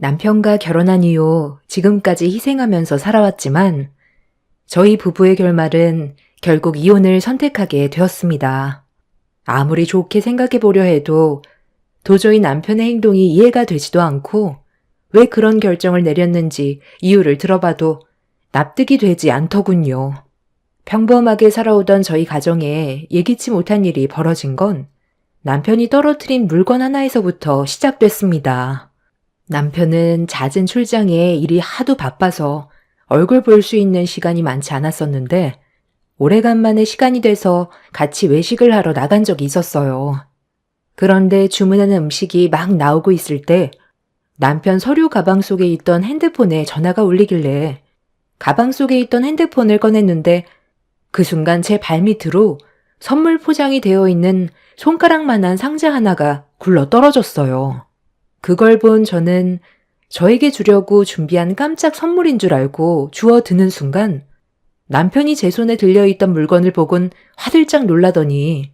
남편과 결혼한 이후 지금까지 희생하면서 살아왔지만 저희 부부의 결말은 결국 이혼을 선택하게 되었습니다. 아무리 좋게 생각해 보려 해도 도저히 남편의 행동이 이해가 되지도 않고 왜 그런 결정을 내렸는지 이유를 들어봐도 납득이 되지 않더군요. 평범하게 살아오던 저희 가정에 예기치 못한 일이 벌어진 건 남편이 떨어뜨린 물건 하나에서부터 시작됐습니다. 남편은 잦은 출장에 일이 하도 바빠서 얼굴 볼 수 있는 시간이 많지 않았었는데 오래간만에 시간이 돼서 같이 외식을 하러 나간 적이 있었어요. 그런데 주문하는 음식이 막 나오고 있을 때 남편 서류 가방 속에 있던 핸드폰에 전화가 울리길래 가방 속에 있던 핸드폰을 꺼냈는데 그 순간 제 발밑으로 선물 포장이 되어 있는 손가락만한 상자 하나가 굴러 떨어졌어요. 그걸 본 저는 저에게 주려고 준비한 깜짝 선물인 줄 알고 주워 드는 순간 남편이 제 손에 들려있던 물건을 보곤 화들짝 놀라더니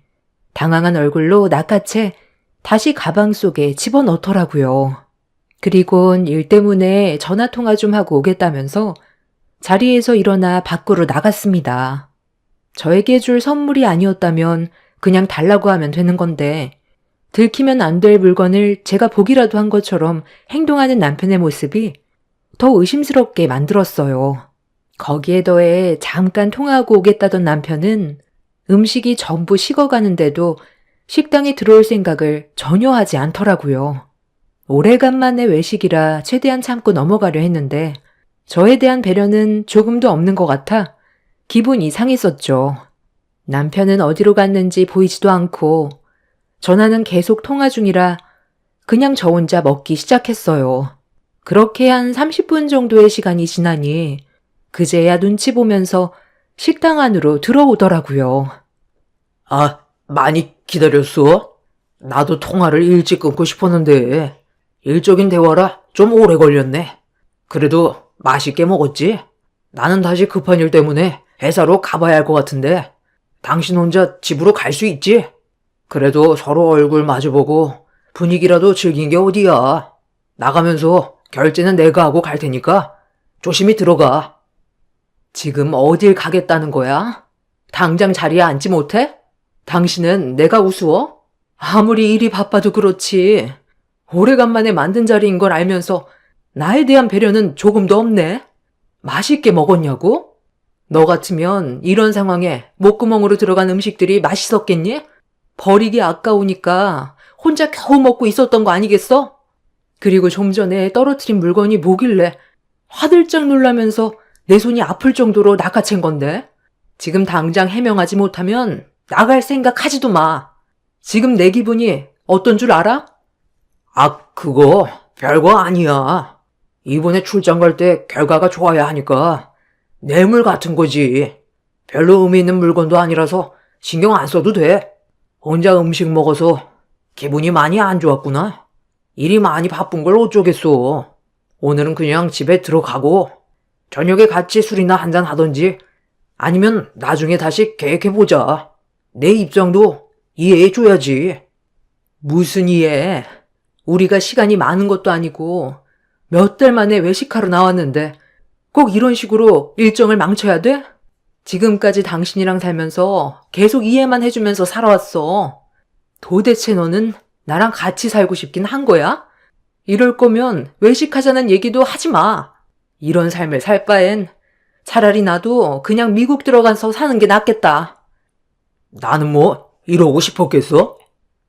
당황한 얼굴로 낚아채 다시 가방 속에 집어넣더라고요. 그리곤 일 때문에 전화통화 좀 하고 오겠다면서 자리에서 일어나 밖으로 나갔습니다. 저에게 줄 선물이 아니었다면 그냥 달라고 하면 되는 건데 들키면 안 될 물건을 제가 보기라도 한 것처럼 행동하는 남편의 모습이 더 의심스럽게 만들었어요. 거기에 더해 잠깐 통화하고 오겠다던 남편은 음식이 전부 식어가는데도 식당에 들어올 생각을 전혀 하지 않더라고요. 오래간만에 외식이라 최대한 참고 넘어가려 했는데 저에 대한 배려는 조금도 없는 것 같아 기분이 상했었죠. 남편은 어디로 갔는지 보이지도 않고 전화는 계속 통화 중이라 그냥 저 혼자 먹기 시작했어요. 그렇게 한 30분 정도의 시간이 지나니 그제야 눈치 보면서 식당 안으로 들어오더라고요. 아, 많이 기다렸어? 나도 통화를 일찍 끊고 싶었는데 일적인 대화라 좀 오래 걸렸네. 그래도 맛있게 먹었지? 나는 다시 급한 일 때문에 회사로 가봐야 할 것 같은데 당신 혼자 집으로 갈 수 있지? 그래도 서로 얼굴 마주보고 분위기라도 즐긴 게 어디야. 나가면서 결제는 내가 하고 갈 테니까 조심히 들어가. 지금 어딜 가겠다는 거야? 당장 자리에 앉지 못해? 당신은 내가 우스워? 아무리 일이 바빠도 그렇지. 오래간만에 만든 자리인 걸 알면서 나에 대한 배려는 조금도 없네. 맛있게 먹었냐고? 너 같으면 이런 상황에 목구멍으로 들어간 음식들이 맛있었겠니? 버리기 아까우니까 혼자 겨우 먹고 있었던 거 아니겠어? 그리고 좀 전에 떨어뜨린 물건이 뭐길래 화들짝 놀라면서 내 손이 아플 정도로 낚아챈 건데? 지금 당장 해명하지 못하면 나갈 생각 하지도 마. 지금 내 기분이 어떤 줄 알아? 아, 그거 별거 아니야. 이번에 출장 갈 때 결과가 좋아야 하니까 뇌물 같은 거지. 별로 의미 있는 물건도 아니라서 신경 안 써도 돼. 혼자 음식 먹어서 기분이 많이 안 좋았구나. 일이 많이 바쁜 걸 어쩌겠어. 오늘은 그냥 집에 들어가고 저녁에 같이 술이나 한잔 하던지 아니면 나중에 다시 계획해보자. 내 입장도 이해해줘야지. 무슨 이해? 우리가 시간이 많은 것도 아니고 몇 달 만에 외식하러 나왔는데 꼭 이런 식으로 일정을 망쳐야 돼? 지금까지 당신이랑 살면서 계속 이해만 해주면서 살아왔어. 도대체 너는 나랑 같이 살고 싶긴 한 거야? 이럴 거면 외식하자는 얘기도 하지 마. 이런 삶을 살 바엔 차라리 나도 그냥 미국 들어가서 사는 게 낫겠다. 나는 뭐 이러고 싶었겠어?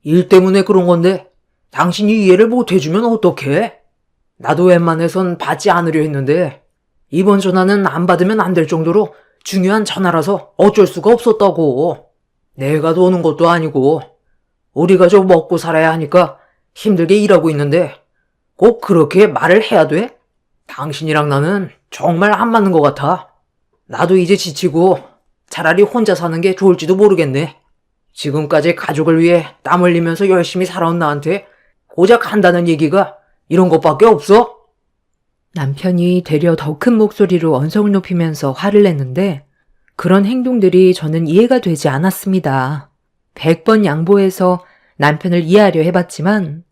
일 때문에 그런 건데 당신이 이해를 못 해주면 어떡해? 나도 웬만해선 받지 않으려 했는데 이번 전화는 안 받으면 안 될 정도로 중요한 전화라서 어쩔 수가 없었다고. 내가 도는 것도 아니고 우리 가족 먹고 살아야 하니까 힘들게 일하고 있는데 꼭 그렇게 말을 해야 돼? 당신이랑 나는 정말 안 맞는 것 같아. 나도 이제 지치고 차라리 혼자 사는 게 좋을지도 모르겠네. 지금까지 가족을 위해 땀 흘리면서 열심히 살아온 나한테 고작 한다는 얘기가 이런 것밖에 없어? 남편이 되려 더 큰 목소리로 언성을 높이면서 화를 냈는데 그런 행동들이 저는 이해가 되지 않았습니다. 100번 양보해서 남편을 이해하려 해봤지만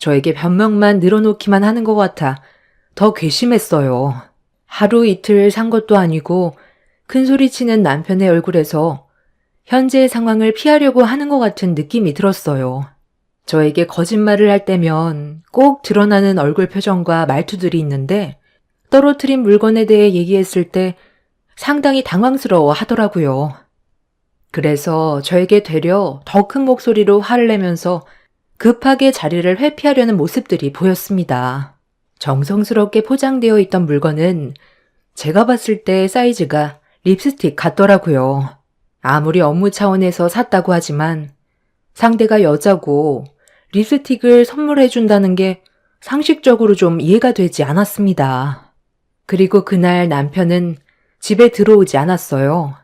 저에게 변명만 늘어놓기만 하는 것 같아 더 괘씸했어요. 하루 이틀 산 것도 아니고 큰 소리치는 남편의 얼굴에서 현재의 상황을 피하려고 하는 것 같은 느낌이 들었어요. 저에게 거짓말을 할 때면 꼭 드러나는 얼굴 표정과 말투들이 있는데 떨어뜨린 물건에 대해 얘기했을 때 상당히 당황스러워 하더라고요. 그래서 저에게 되려 더 큰 목소리로 화를 내면서 급하게 자리를 회피하려는 모습들이 보였습니다. 정성스럽게 포장되어 있던 물건은 제가 봤을 때 사이즈가 립스틱 같더라고요. 아무리 업무 차원에서 샀다고 하지만 상대가 여자고 립스틱을 선물해준다는 게 상식적으로 좀 이해가 되지 않았습니다. 그리고 그날 남편은 집에 들어오지 않았어요.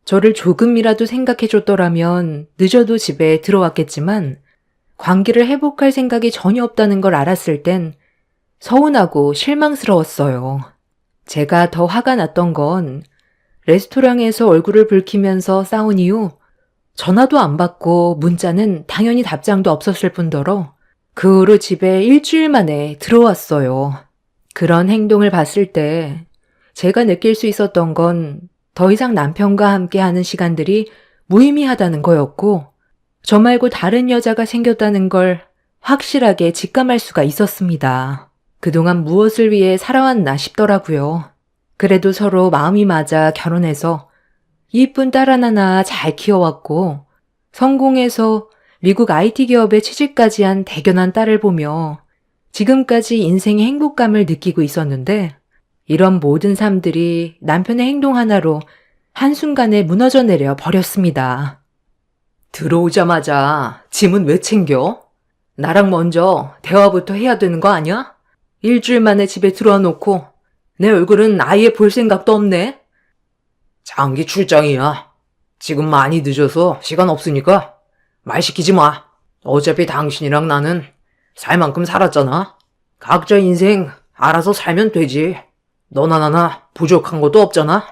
저를 조금이라도 생각해줬더라면 늦어도 집에 들어왔겠지만 관계를 회복할 생각이 전혀 없다는 걸 알았을 땐 서운하고 실망스러웠어요. 제가 더 화가 났던 건 레스토랑에서 얼굴을 붉히면서 싸운 이후 전화도 안 받고 문자는 당연히 답장도 없었을 뿐더러 그 후로 집에 일주일 만에 들어왔어요. 그런 행동을 봤을 때 제가 느낄 수 있었던 건 더 이상 남편과 함께 하는 시간들이 무의미하다는 거였고 저 말고 다른 여자가 생겼다는 걸 확실하게 직감할 수가 있었습니다. 그동안 무엇을 위해 살아왔나 싶더라고요. 그래도 서로 마음이 맞아 결혼해서 이쁜 딸 하나 잘 키워왔고 성공해서 미국 IT 기업에 취직까지 한 대견한 딸을 보며 지금까지 인생의 행복감을 느끼고 있었는데 이런 모든 삶들이 남편의 행동 하나로 한순간에 무너져 내려 버렸습니다. 들어오자마자 짐은 왜 챙겨? 나랑 먼저 대화부터 해야 되는 거 아니야? 일주일 만에 집에 들어와 놓고 내 얼굴은 아예 볼 생각도 없네? 장기 출장이야. 지금 많이 늦어서 시간 없으니까 말 시키지 마. 어차피 당신이랑 나는 살 만큼 살았잖아. 각자 인생 알아서 살면 되지. 너나 나나 부족한 것도 없잖아.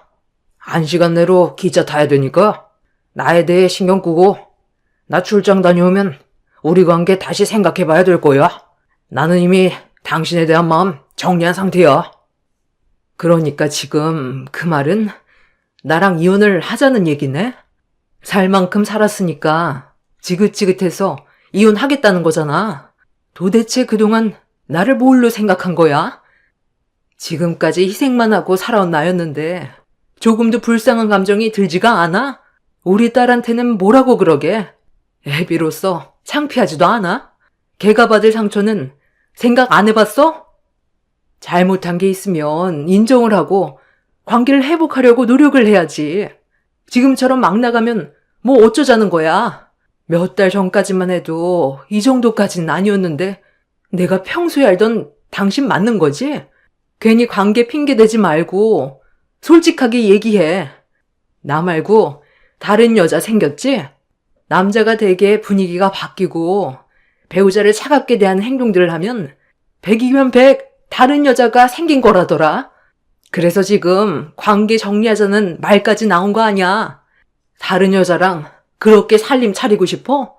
1시간 내로 기차 타야 되니까 나에 대해 신경 끄고 나 출장 다녀오면 우리 관계 다시 생각해봐야 될 거야. 나는 이미 당신에 대한 마음 정리한 상태야. 그러니까 지금 그 말은 나랑 이혼을 하자는 얘기네? 살 만큼 살았으니까 지긋지긋해서 이혼하겠다는 거잖아. 도대체 그동안 나를 뭘로 생각한 거야? 지금까지 희생만 하고 살아온 나였는데 조금도 불쌍한 감정이 들지가 않아? 우리 딸한테는 뭐라고 그러게? 애비로서 창피하지도 않아? 걔가 받을 상처는 생각 안 해봤어? 잘못한 게 있으면 인정을 하고 관계를 회복하려고 노력을 해야지. 지금처럼 막 나가면 뭐 어쩌자는 거야? 몇 달 전까지만 해도 이 정도까지는 아니었는데 내가 평소에 알던 당신 맞는 거지? 괜히 관계 핑계 대지 말고 솔직하게 얘기해. 나 말고 다른 여자 생겼지? 남자가 되게 분위기가 바뀌고 배우자를 차갑게 대하는 행동들을 하면 100이면 100 다른 여자가 생긴 거라더라. 그래서 지금 관계 정리하자는 말까지 나온 거 아니야. 다른 여자랑 그렇게 살림 차리고 싶어?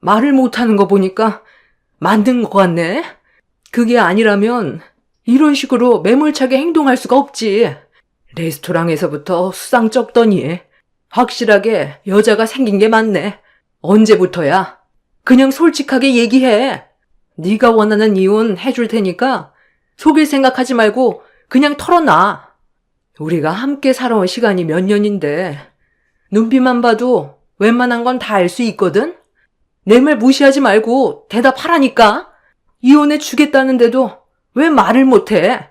말을 못하는 거 보니까 만든 것 같네. 그게 아니라면 이런 식으로 매몰차게 행동할 수가 없지. 레스토랑에서부터 수상 쩍더니 확실하게 여자가 생긴 게 맞네. 언제부터야? 그냥 솔직하게 얘기해. 네가 원하는 이혼 해줄 테니까 속일 생각하지 말고 그냥 털어놔. 우리가 함께 살아온 시간이 몇 년인데 눈빛만 봐도 웬만한 건 다 알 수 있거든? 내 말 무시하지 말고 대답하라니까. 이혼해 주겠다는데도 왜 말을 못해?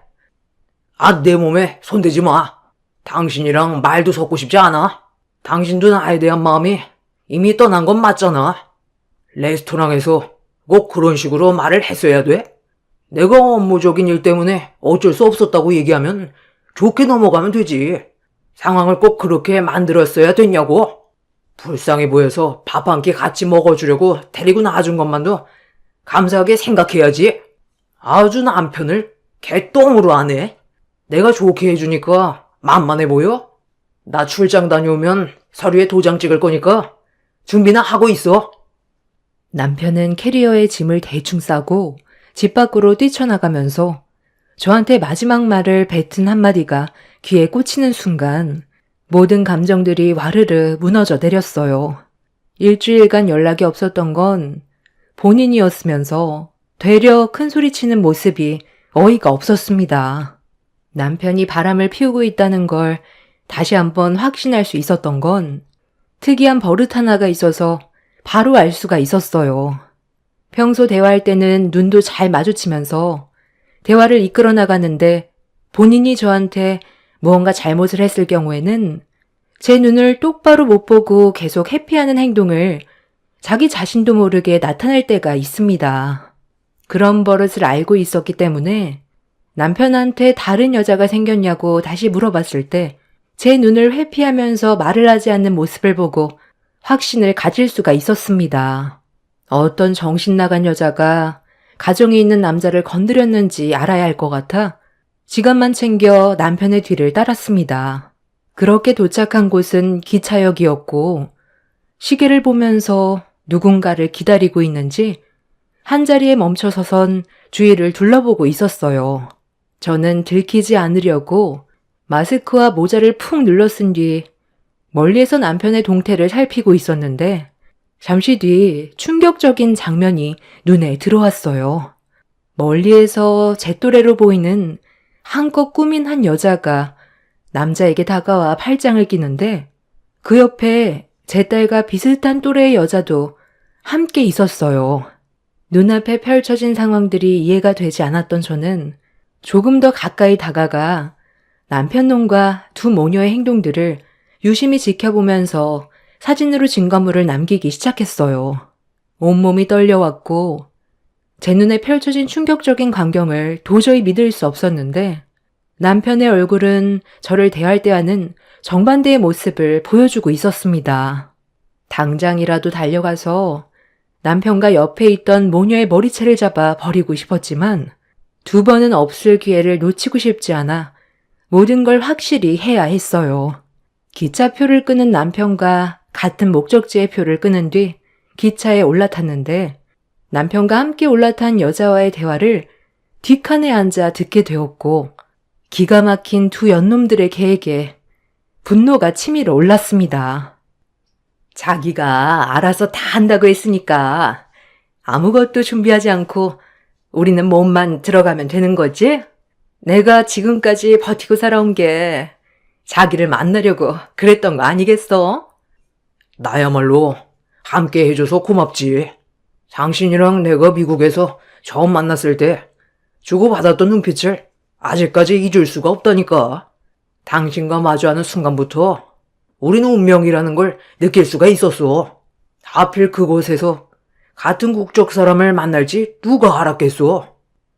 내 몸에 손대지 마. 당신이랑 말도 섞고 싶지 않아. 당신도 나에 대한 마음이 이미 떠난 건 맞잖아. 레스토랑에서 꼭 그런 식으로 말을 했어야 돼? 내가 업무적인 일 때문에 어쩔 수 없었다고 얘기하면 좋게 넘어가면 되지. 상황을 꼭 그렇게 만들었어야 됐냐고. 불쌍해 보여서 밥 한 끼 같이 먹어주려고 데리고 나와준 것만도 감사하게 생각해야지. 아주 남편을 개똥으로 하네. 내가 좋게 해주니까 만만해 보여? 나 출장 다녀오면 서류에 도장 찍을 거니까 준비나 하고 있어. 남편은 캐리어에 짐을 대충 싸고 집 밖으로 뛰쳐나가면서 저한테 마지막 말을 뱉은 한마디가 귀에 꽂히는 순간 모든 감정들이 와르르 무너져 내렸어요. 일주일간 연락이 없었던 건 본인이었으면서 되려 큰 소리 치는 모습이 어이가 없었습니다. 남편이 바람을 피우고 있다는 걸 다시 한번 확신할 수 있었던 건 특이한 버릇 하나가 있어서 바로 알 수가 있었어요. 평소 대화할 때는 눈도 잘 마주치면서 대화를 이끌어 나가는데 본인이 저한테 무언가 잘못을 했을 경우에는 제 눈을 똑바로 못 보고 계속 회피하는 행동을 자기 자신도 모르게 나타낼 때가 있습니다. 그런 버릇을 알고 있었기 때문에 남편한테 다른 여자가 생겼냐고 다시 물어봤을 때 제 눈을 회피하면서 말을 하지 않는 모습을 보고 확신을 가질 수가 있었습니다. 어떤 정신 나간 여자가 가정에 있는 남자를 건드렸는지 알아야 할 것 같아 지갑만 챙겨 남편의 뒤를 따랐습니다. 그렇게 도착한 곳은 기차역이었고 시계를 보면서 누군가를 기다리고 있는지 한자리에 멈춰서선 주위를 둘러보고 있었어요. 저는 들키지 않으려고 마스크와 모자를 푹 눌러 쓴 뒤 멀리에서 남편의 동태를 살피고 있었는데 잠시 뒤 충격적인 장면이 눈에 들어왔어요. 멀리에서 제 또래로 보이는 한껏 꾸민 한 여자가 남자에게 다가와 팔짱을 끼는데 그 옆에 제 딸과 비슷한 또래의 여자도 함께 있었어요. 눈앞에 펼쳐진 상황들이 이해가 되지 않았던 저는 조금 더 가까이 다가가 남편 놈과 두 모녀의 행동들을 유심히 지켜보면서 사진으로 증거물을 남기기 시작했어요. 온몸이 떨려왔고 제 눈에 펼쳐진 충격적인 광경을 도저히 믿을 수 없었는데 남편의 얼굴은 저를 대할 때와는 정반대의 모습을 보여주고 있었습니다. 당장이라도 달려가서 남편과 옆에 있던 모녀의 머리채를 잡아 버리고 싶었지만 두 번은 없을 기회를 놓치고 싶지 않아 모든 걸 확실히 해야 했어요. 기차표를 끄는 남편과 같은 목적지의 표를 끄는 뒤 기차에 올라탔는데 남편과 함께 올라탄 여자와의 대화를 뒷칸에 앉아 듣게 되었고 기가 막힌 두 연놈들의 계획에 분노가 치밀어 올랐습니다. 자기가 알아서 다 한다고 했으니까 아무것도 준비하지 않고 우리는 몸만 들어가면 되는 거지? 내가 지금까지 버티고 살아온 게 자기를 만나려고 그랬던 거 아니겠어? 나야말로 함께 해줘서 고맙지. 당신이랑 내가 미국에서 처음 만났을 때 주고받았던 눈빛을 아직까지 잊을 수가 없다니까. 당신과 마주하는 순간부터 우리는 운명이라는 걸 느낄 수가 있었어. 하필 그곳에서 같은 국적 사람을 만날지 누가 알았겠어.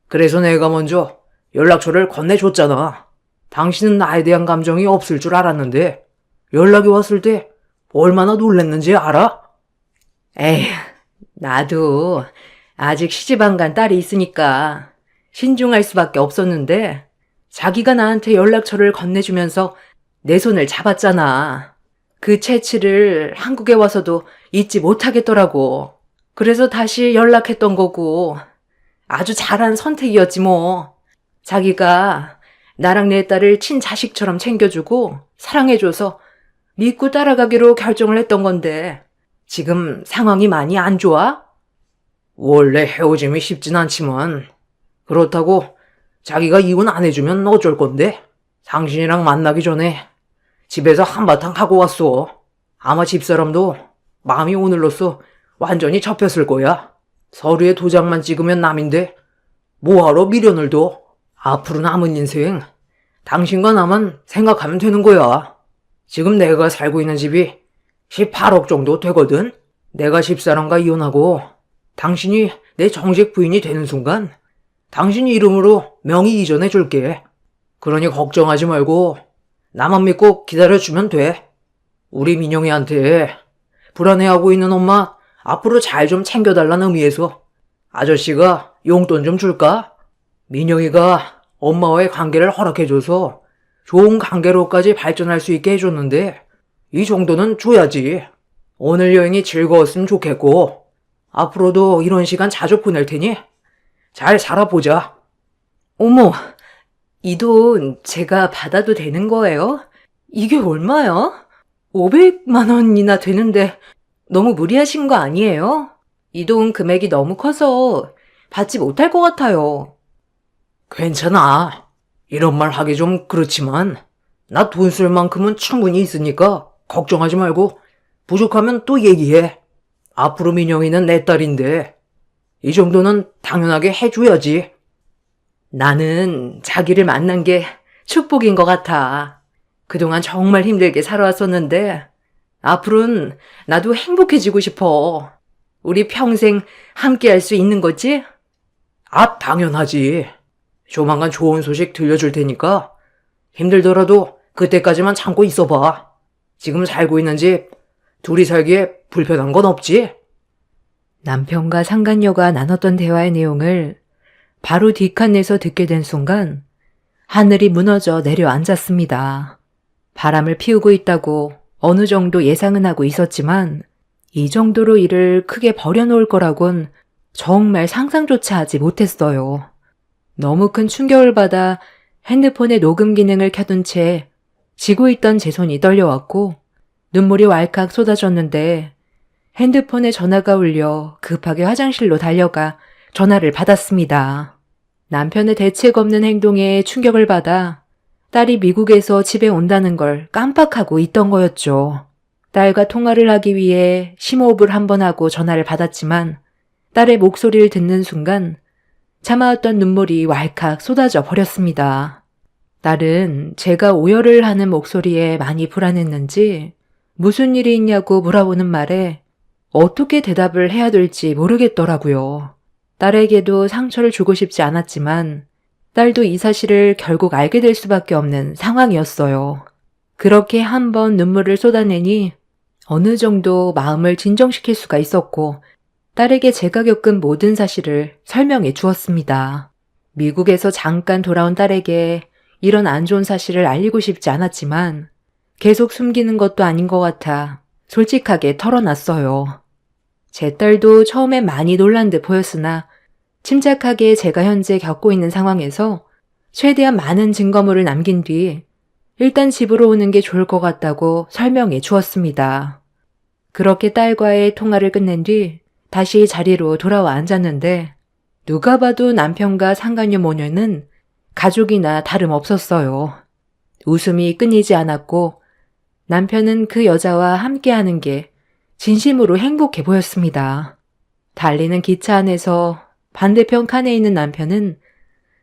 그래서 내가 먼저 연락처를 건네줬잖아. 당신은 나에 대한 감정이 없을 줄 알았는데 연락이 왔을 때 얼마나 놀랐는지 알아? 에휴, 나도 아직 시집 안 간 딸이 있으니까 신중할 수밖에 없었는데 자기가 나한테 연락처를 건네주면서 내 손을 잡았잖아. 그 채취를 한국에 와서도 잊지 못하겠더라고. 그래서 다시 연락했던 거고 아주 잘한 선택이었지 뭐. 자기가 나랑 내 딸을 친자식처럼 챙겨주고 사랑해줘서 믿고 따라가기로 결정을 했던 건데 지금 상황이 많이 안 좋아? 원래 헤어짐이 쉽진 않지만 그렇다고 자기가 이혼 안 해주면 어쩔 건데? 당신이랑 만나기 전에 집에서 한바탕 하고 왔어. 아마 집사람도 마음이 오늘로써 완전히 접혔을 거야. 서류에 도장만 찍으면 남인데 뭐하러 미련을 둬? 앞으로 남은 인생 당신과 나만 생각하면 되는 거야. 지금 내가 살고 있는 집이 18억 정도 되거든. 내가 집사람과 이혼하고 당신이 내 정식 부인이 되는 순간 당신 이름으로 명의 이전해 줄게. 그러니 걱정하지 말고 나만 믿고 기다려주면 돼. 우리 민영이한테 불안해하고 있는 엄마 앞으로 잘 좀 챙겨달라는 의미에서 아저씨가 용돈 좀 줄까? 민영이가 엄마와의 관계를 허락해줘서 좋은 관계로까지 발전할 수 있게 해줬는데 이 정도는 줘야지. 오늘 여행이 즐거웠으면 좋겠고 앞으로도 이런 시간 자주 보낼 테니 잘 살아보자. 어머, 이 돈 제가 받아도 되는 거예요? 이게 얼마야? 500만 원이나 되는데 너무 무리하신 거 아니에요? 이 돈 금액이 너무 커서 받지 못할 것 같아요. 괜찮아. 이런 말 하기 좀 그렇지만 나 돈 쓸 만큼은 충분히 있으니까 걱정하지 말고 부족하면 또 얘기해. 앞으로 민영이는 내 딸인데 이 정도는 당연하게 해줘야지. 나는 자기를 만난 게 축복인 것 같아. 그동안 정말 힘들게 살아왔었는데 앞으로는 나도 행복해지고 싶어. 우리 평생 함께 할 수 있는 거지? 아, 당연하지. 조만간 좋은 소식 들려줄 테니까 힘들더라도 그때까지만 참고 있어봐. 지금 살고 있는 집 둘이 살기에 불편한 건 없지? 남편과 상간녀가 나눴던 대화의 내용을 바로 뒷칸에서 듣게 된 순간 하늘이 무너져 내려앉았습니다. 바람을 피우고 있다고 어느 정도 예상은 하고 있었지만 이 정도로 일을 크게 벌여놓을 거라곤 정말 상상조차 하지 못했어요. 너무 큰 충격을 받아 핸드폰의 녹음 기능을 켜둔 채 쥐고 있던 제 손이 떨려왔고 눈물이 왈칵 쏟아졌는데 핸드폰에 전화가 울려 급하게 화장실로 달려가 전화를 받았습니다. 남편의 대책 없는 행동에 충격을 받아 딸이 미국에서 집에 온다는 걸 깜빡하고 있던 거였죠. 딸과 통화를 하기 위해 심호흡을 한번 하고 전화를 받았지만 딸의 목소리를 듣는 순간 참아왔던 눈물이 왈칵 쏟아져 버렸습니다. 딸은 제가 오열을 하는 목소리에 많이 불안했는지 무슨 일이 있냐고 물어보는 말에 어떻게 대답을 해야 될지 모르겠더라고요. 딸에게도 상처를 주고 싶지 않았지만 딸도 이 사실을 결국 알게 될 수밖에 없는 상황이었어요. 그렇게 한번 눈물을 쏟아내니 어느 정도 마음을 진정시킬 수가 있었고 딸에게 제가 겪은 모든 사실을 설명해 주었습니다. 미국에서 잠깐 돌아온 딸에게 이런 안 좋은 사실을 알리고 싶지 않았지만 계속 숨기는 것도 아닌 것 같아 솔직하게 털어놨어요. 제 딸도 처음엔 많이 놀란 듯 보였으나 침착하게 제가 현재 겪고 있는 상황에서 최대한 많은 증거물을 남긴 뒤 일단 집으로 오는 게 좋을 것 같다고 설명해 주었습니다. 그렇게 딸과의 통화를 끝낸 뒤 다시 자리로 돌아와 앉았는데 누가 봐도 남편과 상간녀 모녀는 가족이나 다름없었어요. 웃음이 끊이지 않았고 남편은 그 여자와 함께하는 게 진심으로 행복해 보였습니다. 달리는 기차 안에서 반대편 칸에 있는 남편은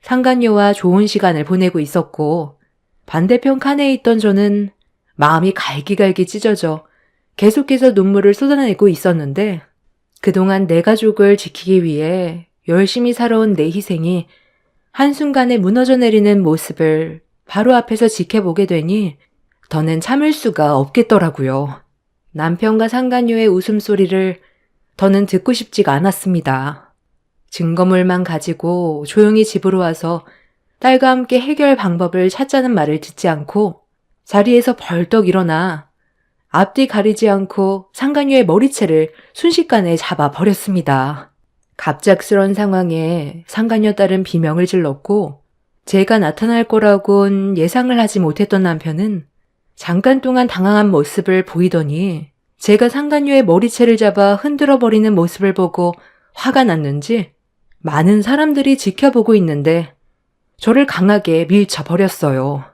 상간녀와 좋은 시간을 보내고 있었고 반대편 칸에 있던 저는 마음이 갈기갈기 찢어져 계속해서 눈물을 쏟아내고 있었는데 그동안 내 가족을 지키기 위해 열심히 살아온 내 희생이 한순간에 무너져 내리는 모습을 바로 앞에서 지켜보게 되니 더는 참을 수가 없겠더라고요. 남편과 상간녀의 웃음소리를 더는 듣고 싶지가 않았습니다. 증거물만 가지고 조용히 집으로 와서 딸과 함께 해결 방법을 찾자는 말을 듣지 않고 자리에서 벌떡 일어나 앞뒤 가리지 않고 상간녀의 머리채를 순식간에 잡아 버렸습니다. 갑작스런 상황에 상간녀 딸은 비명을 질렀고 제가 나타날 거라곤 예상을 하지 못했던 남편은 잠깐 동안 당황한 모습을 보이더니 제가 상간녀의 머리채를 잡아 흔들어 버리는 모습을 보고 화가 났는지 많은 사람들이 지켜보고 있는데 저를 강하게 밀쳐버렸어요.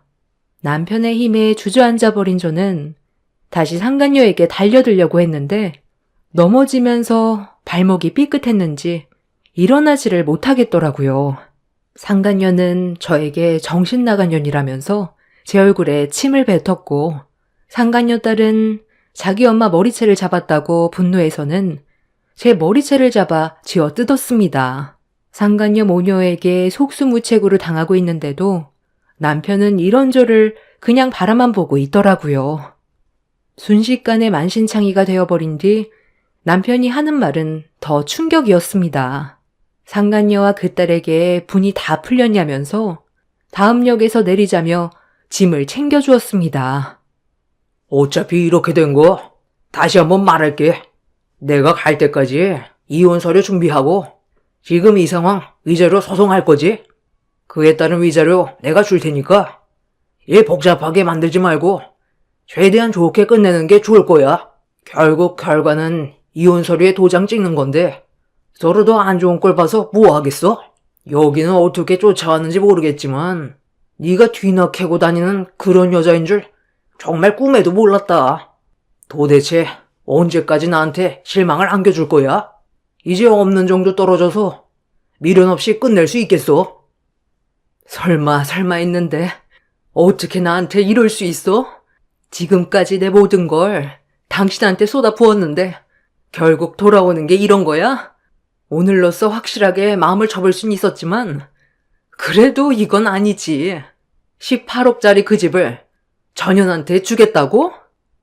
남편의 힘에 주저앉아 버린 저는 다시 상간녀에게 달려들려고 했는데 넘어지면서 발목이 삐끗했는지 일어나지를 못하겠더라고요. 상간녀는 저에게 정신 나간 년이라면서 제 얼굴에 침을 뱉었고 상간녀 딸은 자기 엄마 머리채를 잡았다고 분노해서는 제 머리채를 잡아 쥐어 뜯었습니다. 상간녀 모녀에게 속수무책으로 당하고 있는데도 남편은 이런저를 그냥 바라만 보고 있더라고요. 순식간에 만신창이가 되어버린 뒤 남편이 하는 말은 더 충격이었습니다. 상간녀와 그 딸에게 분이 다 풀렸냐면서 다음 역에서 내리자며 짐을 챙겨주었습니다. 어차피 이렇게 된 거 다시 한번 말할게. 내가 갈 때까지 이혼 서류 준비하고 지금 이 상황 위자료 소송할 거지? 그에 따른 위자료 내가 줄 테니까 일 복잡하게 만들지 말고 최대한 좋게 끝내는 게 좋을 거야. 결국 결과는 이혼 서류에 도장 찍는 건데 서로 더 안 좋은 꼴 봐서 뭐 하겠어? 여기는 어떻게 쫓아왔는지 모르겠지만 네가 뒤나 캐고 다니는 그런 여자인 줄 정말 꿈에도 몰랐다. 도대체 언제까지 나한테 실망을 안겨줄 거야? 이제 없는 정도 떨어져서 미련 없이 끝낼 수 있겠어? 설마 했는데 어떻게 나한테 이럴 수 있어? 지금까지 내 모든 걸 당신한테 쏟아 부었는데 결국 돌아오는 게 이런 거야? 오늘로써 확실하게 마음을 접을 순 있었지만 그래도 이건 아니지. 18억짜리 그 집을 전현한테 주겠다고?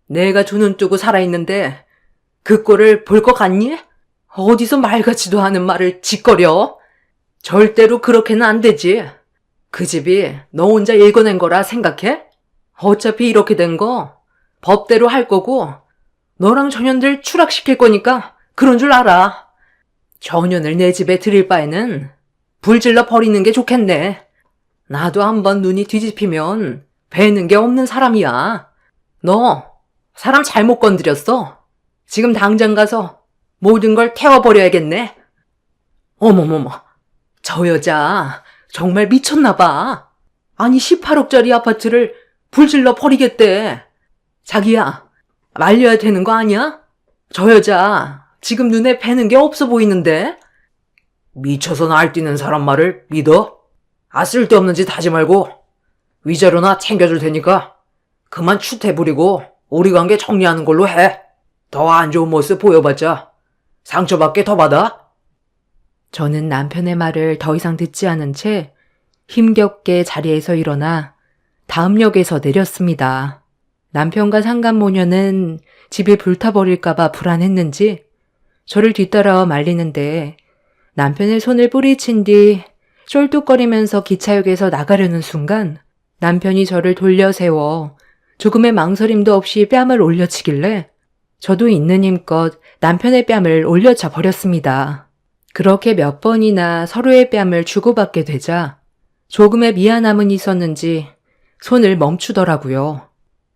내가 두 눈 뜨고 살아있는데 그 꼴을 볼 것 같니? 어디서 말 같지도 않은 말을 짓거려? 절대로 그렇게는 안 되지. 그 집이 너 혼자 읽어낸 거라 생각해? 어차피 이렇게 된 거 법대로 할 거고 너랑 전현들 추락시킬 거니까 그런 줄 알아. 전현을 내 집에 들일 바에는 불질러 버리는 게 좋겠네. 나도 한번 눈이 뒤집히면 배는 게 없는 사람이야. 너 사람 잘못 건드렸어. 지금 당장 가서 모든 걸 태워버려야겠네. 어머머머, 저 여자 정말 미쳤나 봐. 아니 18억짜리 아파트를 불질러 버리겠대. 자기야, 말려야 되는 거 아니야? 저 여자 지금 눈에 뵈는 게 없어 보이는데? 미쳐서 날뛰는 사람 말을 믿어? 쓸데없는 짓 하지 말고 위자료나 챙겨줄 테니까 그만 추태 부리고 우리 관계 정리하는 걸로 해. 더 안 좋은 모습 보여봤자 상처받게 더 받아. 저는 남편의 말을 더 이상 듣지 않은 채 힘겹게 자리에서 일어나 다음 역에서 내렸습니다. 남편과 상간모녀는 집이 불타버릴까봐 불안했는지 저를 뒤따라와 말리는데 남편의 손을 뿌리친 뒤 쫄뚝거리면서 기차역에서 나가려는 순간 남편이 저를 돌려 세워 조금의 망설임도 없이 뺨을 올려치길래 저도 있는 힘껏 남편의 뺨을 올려차 버렸습니다. 그렇게 몇 번이나 서로의 뺨을 주고받게 되자 조금의 미안함은 있었는지 손을 멈추더라고요.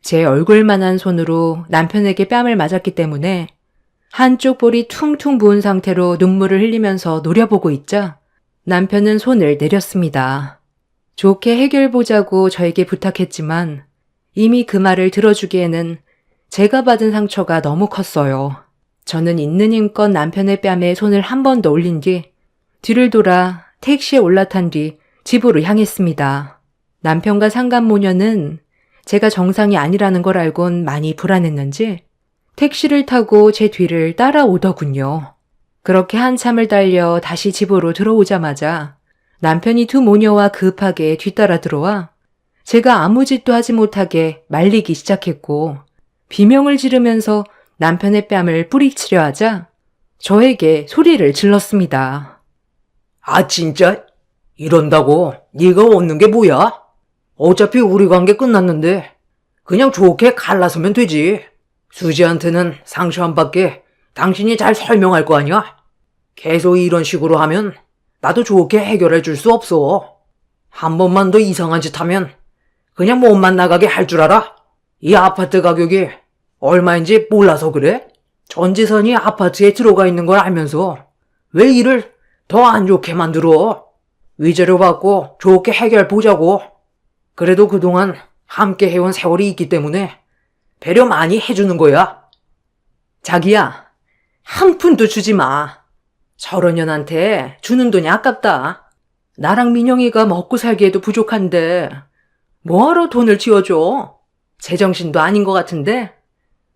제 얼굴만한 손으로 남편에게 뺨을 맞았기 때문에 한쪽 볼이 퉁퉁 부은 상태로 눈물을 흘리면서 노려보고 있자 남편은 손을 내렸습니다. 좋게 해결보자고 저에게 부탁했지만 이미 그 말을 들어주기에는 제가 받은 상처가 너무 컸어요. 저는 있는 힘껏 남편의 뺨에 손을 한 번 더 올린 뒤 뒤를 돌아 택시에 올라탄 뒤 집으로 향했습니다. 남편과 상간모녀는 제가 정상이 아니라는 걸 알곤 많이 불안했는지 택시를 타고 제 뒤를 따라오더군요. 그렇게 한참을 달려 다시 집으로 들어오자마자 남편이 두 모녀와 급하게 뒤따라 들어와 제가 아무 짓도 하지 못하게 말리기 시작했고 비명을 지르면서 남편의 뺨을 뿌리치려 하자 저에게 소리를 질렀습니다. 진짜? 이런다고 네가 없는 게 뭐야? 어차피 우리 관계 끝났는데 그냥 좋게 갈라서면 되지. 수지한테는 상처 안 받게 당신이 잘 설명할 거 아니야? 계속 이런 식으로 하면 나도 좋게 해결해 줄 수 없어. 한 번만 더 이상한 짓 하면 그냥 몸만 나가게 할 줄 알아? 이 아파트 가격이 얼마인지 몰라서 그래? 전재산이 아파트에 들어가 있는 걸 알면서 왜 일을 더 안 좋게 만들어? 위자료 받고 좋게 해결 보자고. 그래도 그동안 함께 해온 세월이 있기 때문에 배려 많이 해주는 거야. 자기야, 한 푼도 주지 마. 저런 년한테 주는 돈이 아깝다. 나랑 민영이가 먹고 살기에도 부족한데 뭐하러 돈을 쥐어줘? 제정신도 아닌 것 같은데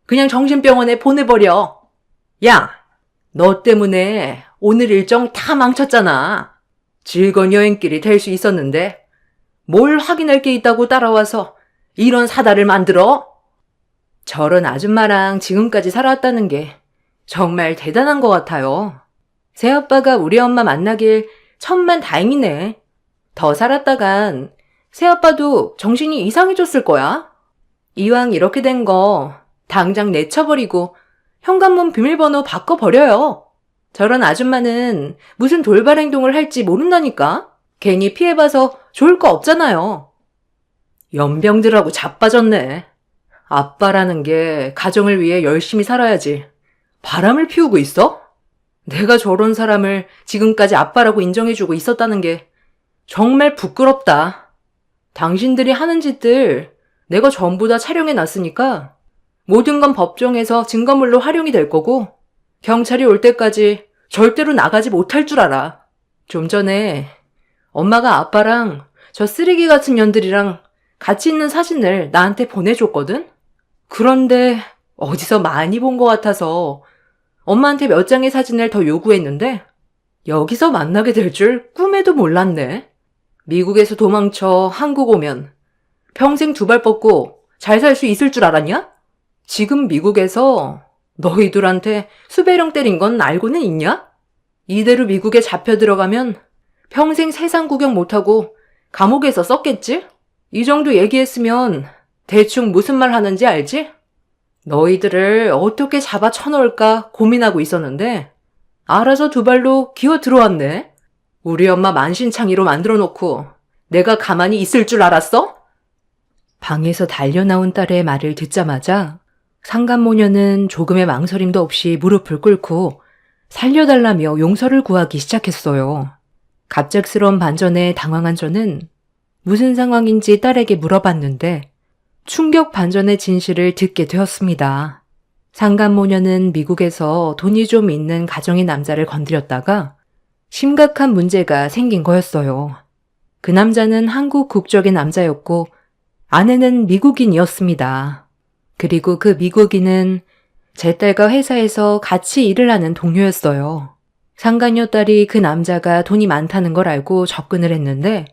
그냥 정신병원에 보내버려. 야, 너 때문에 오늘 일정 다 망쳤잖아. 즐거운 여행길이 될 수 있었는데 뭘 확인할 게 있다고 따라와서 이런 사달을 만들어? 저런 아줌마랑 지금까지 살아왔다는 게 정말 대단한 것 같아요. 새아빠가 우리 엄마 만나길 천만 다행이네. 더 살았다간 새아빠도 정신이 이상해졌을 거야. 이왕 이렇게 된 거 당장 내쳐버리고 현관문 비밀번호 바꿔버려요. 저런 아줌마는 무슨 돌발 행동을 할지 모른다니까? 괜히 피해봐서 좋을 거 없잖아요. 연병들하고 자빠졌네. 아빠라는 게 가정을 위해 열심히 살아야지. 바람을 피우고 있어? 내가 저런 사람을 지금까지 아빠라고 인정해주고 있었다는 게 정말 부끄럽다. 당신들이 하는 짓들 내가 전부 다 촬영해 놨으니까 모든 건 법정에서 증거물로 활용이 될 거고 경찰이 올 때까지 절대로 나가지 못할 줄 알아. 좀 전에 엄마가 아빠랑 저 쓰레기 같은 년들이랑 같이 있는 사진을 나한테 보내줬거든? 그런데 어디서 많이 본 것 같아서 엄마한테 몇 장의 사진을 더 요구했는데 여기서 만나게 될 줄 꿈에도 몰랐네. 미국에서 도망쳐 한국 오면 평생 두 발 뻗고 잘 살 수 있을 줄 알았냐? 지금 미국에서 너희들한테 수배령 때린 건 알고는 있냐? 이대로 미국에 잡혀 들어가면 평생 세상 구경 못하고 감옥에서 썩겠지? 이 정도 얘기했으면 대충 무슨 말 하는지 알지? 너희들을 어떻게 잡아 쳐넣을까 고민하고 있었는데 알아서 두 발로 기어 들어왔네. 우리 엄마 만신창이로 만들어 놓고 내가 가만히 있을 줄 알았어? 방에서 달려나온 딸의 말을 듣자마자 상간모녀는 조금의 망설임도 없이 무릎을 꿇고 살려달라며 용서를 구하기 시작했어요. 갑작스러운 반전에 당황한 저는 무슨 상황인지 딸에게 물어봤는데 충격 반전의 진실을 듣게 되었습니다. 상간모녀는 미국에서 돈이 좀 있는 가정의 남자를 건드렸다가 심각한 문제가 생긴 거였어요. 그 남자는 한국 국적의 남자였고 아내는 미국인이었습니다. 그리고 그 미국인은 제 딸과 회사에서 같이 일을 하는 동료였어요. 상간녀 딸이 그 남자가 돈이 많다는 걸 알고 접근을 했는데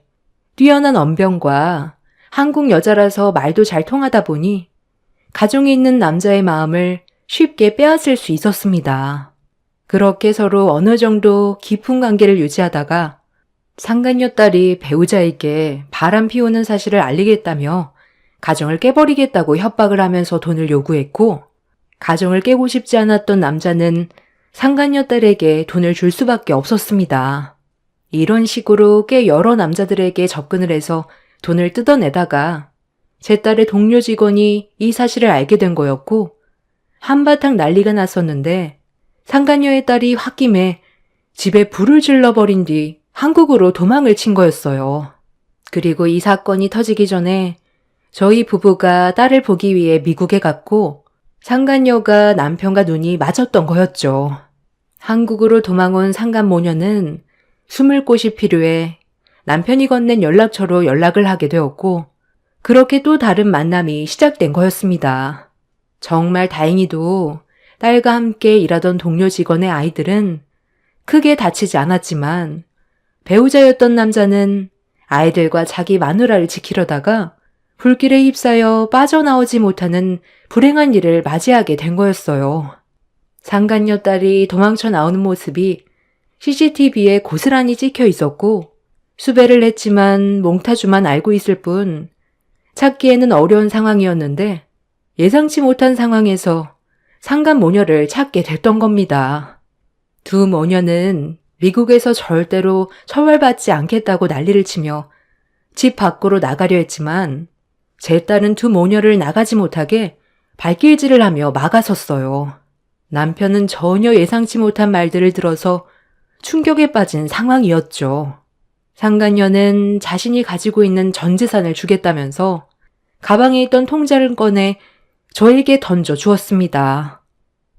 뛰어난 언변과 한국 여자라서 말도 잘 통하다 보니 가정에 있는 남자의 마음을 쉽게 빼앗을 수 있었습니다. 그렇게 서로 어느 정도 깊은 관계를 유지하다가 상간녀 딸이 배우자에게 바람 피우는 사실을 알리겠다며 가정을 깨버리겠다고 협박을 하면서 돈을 요구했고 가정을 깨고 싶지 않았던 남자는 상간녀 딸에게 돈을 줄 수밖에 없었습니다. 이런 식으로 꽤 여러 남자들에게 접근을 해서 돈을 뜯어내다가 제 딸의 동료 직원이 이 사실을 알게 된 거였고 한바탕 난리가 났었는데 상간녀의 딸이 홧김에 집에 불을 질러버린 뒤 한국으로 도망을 친 거였어요. 그리고 이 사건이 터지기 전에 저희 부부가 딸을 보기 위해 미국에 갔고 상간녀가 남편과 눈이 맞았던 거였죠. 한국으로 도망온 상간모녀는 숨을 곳이 필요해 남편이 건넨 연락처로 연락을 하게 되었고 그렇게 또 다른 만남이 시작된 거였습니다. 정말 다행히도 딸과 함께 일하던 동료 직원의 아이들은 크게 다치지 않았지만 배우자였던 남자는 아이들과 자기 마누라를 지키려다가 불길에 휩싸여 빠져나오지 못하는 불행한 일을 맞이하게 된 거였어요. 상간녀 딸이 도망쳐 나오는 모습이 CCTV에 고스란히 찍혀 있었고 수배를 했지만 몽타주만 알고 있을 뿐 찾기에는 어려운 상황이었는데 예상치 못한 상황에서 상간 모녀를 찾게 됐던 겁니다. 두 모녀는 미국에서 절대로 처벌받지 않겠다고 난리를 치며 집 밖으로 나가려 했지만 제 딸은 두 모녀를 나가지 못하게 발길질을 하며 막아섰어요. 남편은 전혀 예상치 못한 말들을 들어서 충격에 빠진 상황이었죠. 상간녀는 자신이 가지고 있는 전 재산을 주겠다면서 가방에 있던 통장을 꺼내 저에게 던져 주었습니다.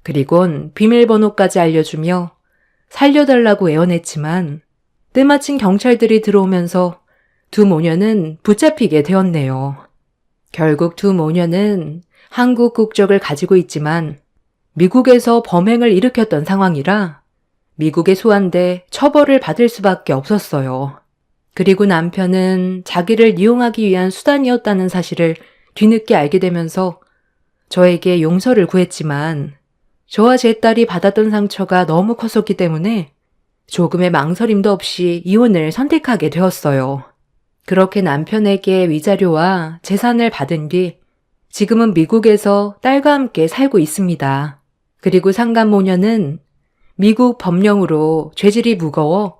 그리곤 비밀번호까지 알려주며 살려달라고 애원했지만 때마침 경찰들이 들어오면서 두 모녀는 붙잡히게 되었네요. 결국 두 모녀는 한국 국적을 가지고 있지만 미국에서 범행을 일으켰던 상황이라 미국에 소환돼 처벌을 받을 수밖에 없었어요. 그리고 남편은 자기를 이용하기 위한 수단이었다는 사실을 뒤늦게 알게 되면서 저에게 용서를 구했지만 저와 제 딸이 받았던 상처가 너무 컸었기 때문에 조금의 망설임도 없이 이혼을 선택하게 되었어요. 그렇게 남편에게 위자료와 재산을 받은 뒤 지금은 미국에서 딸과 함께 살고 있습니다. 그리고 상간모녀는 미국 법령으로 죄질이 무거워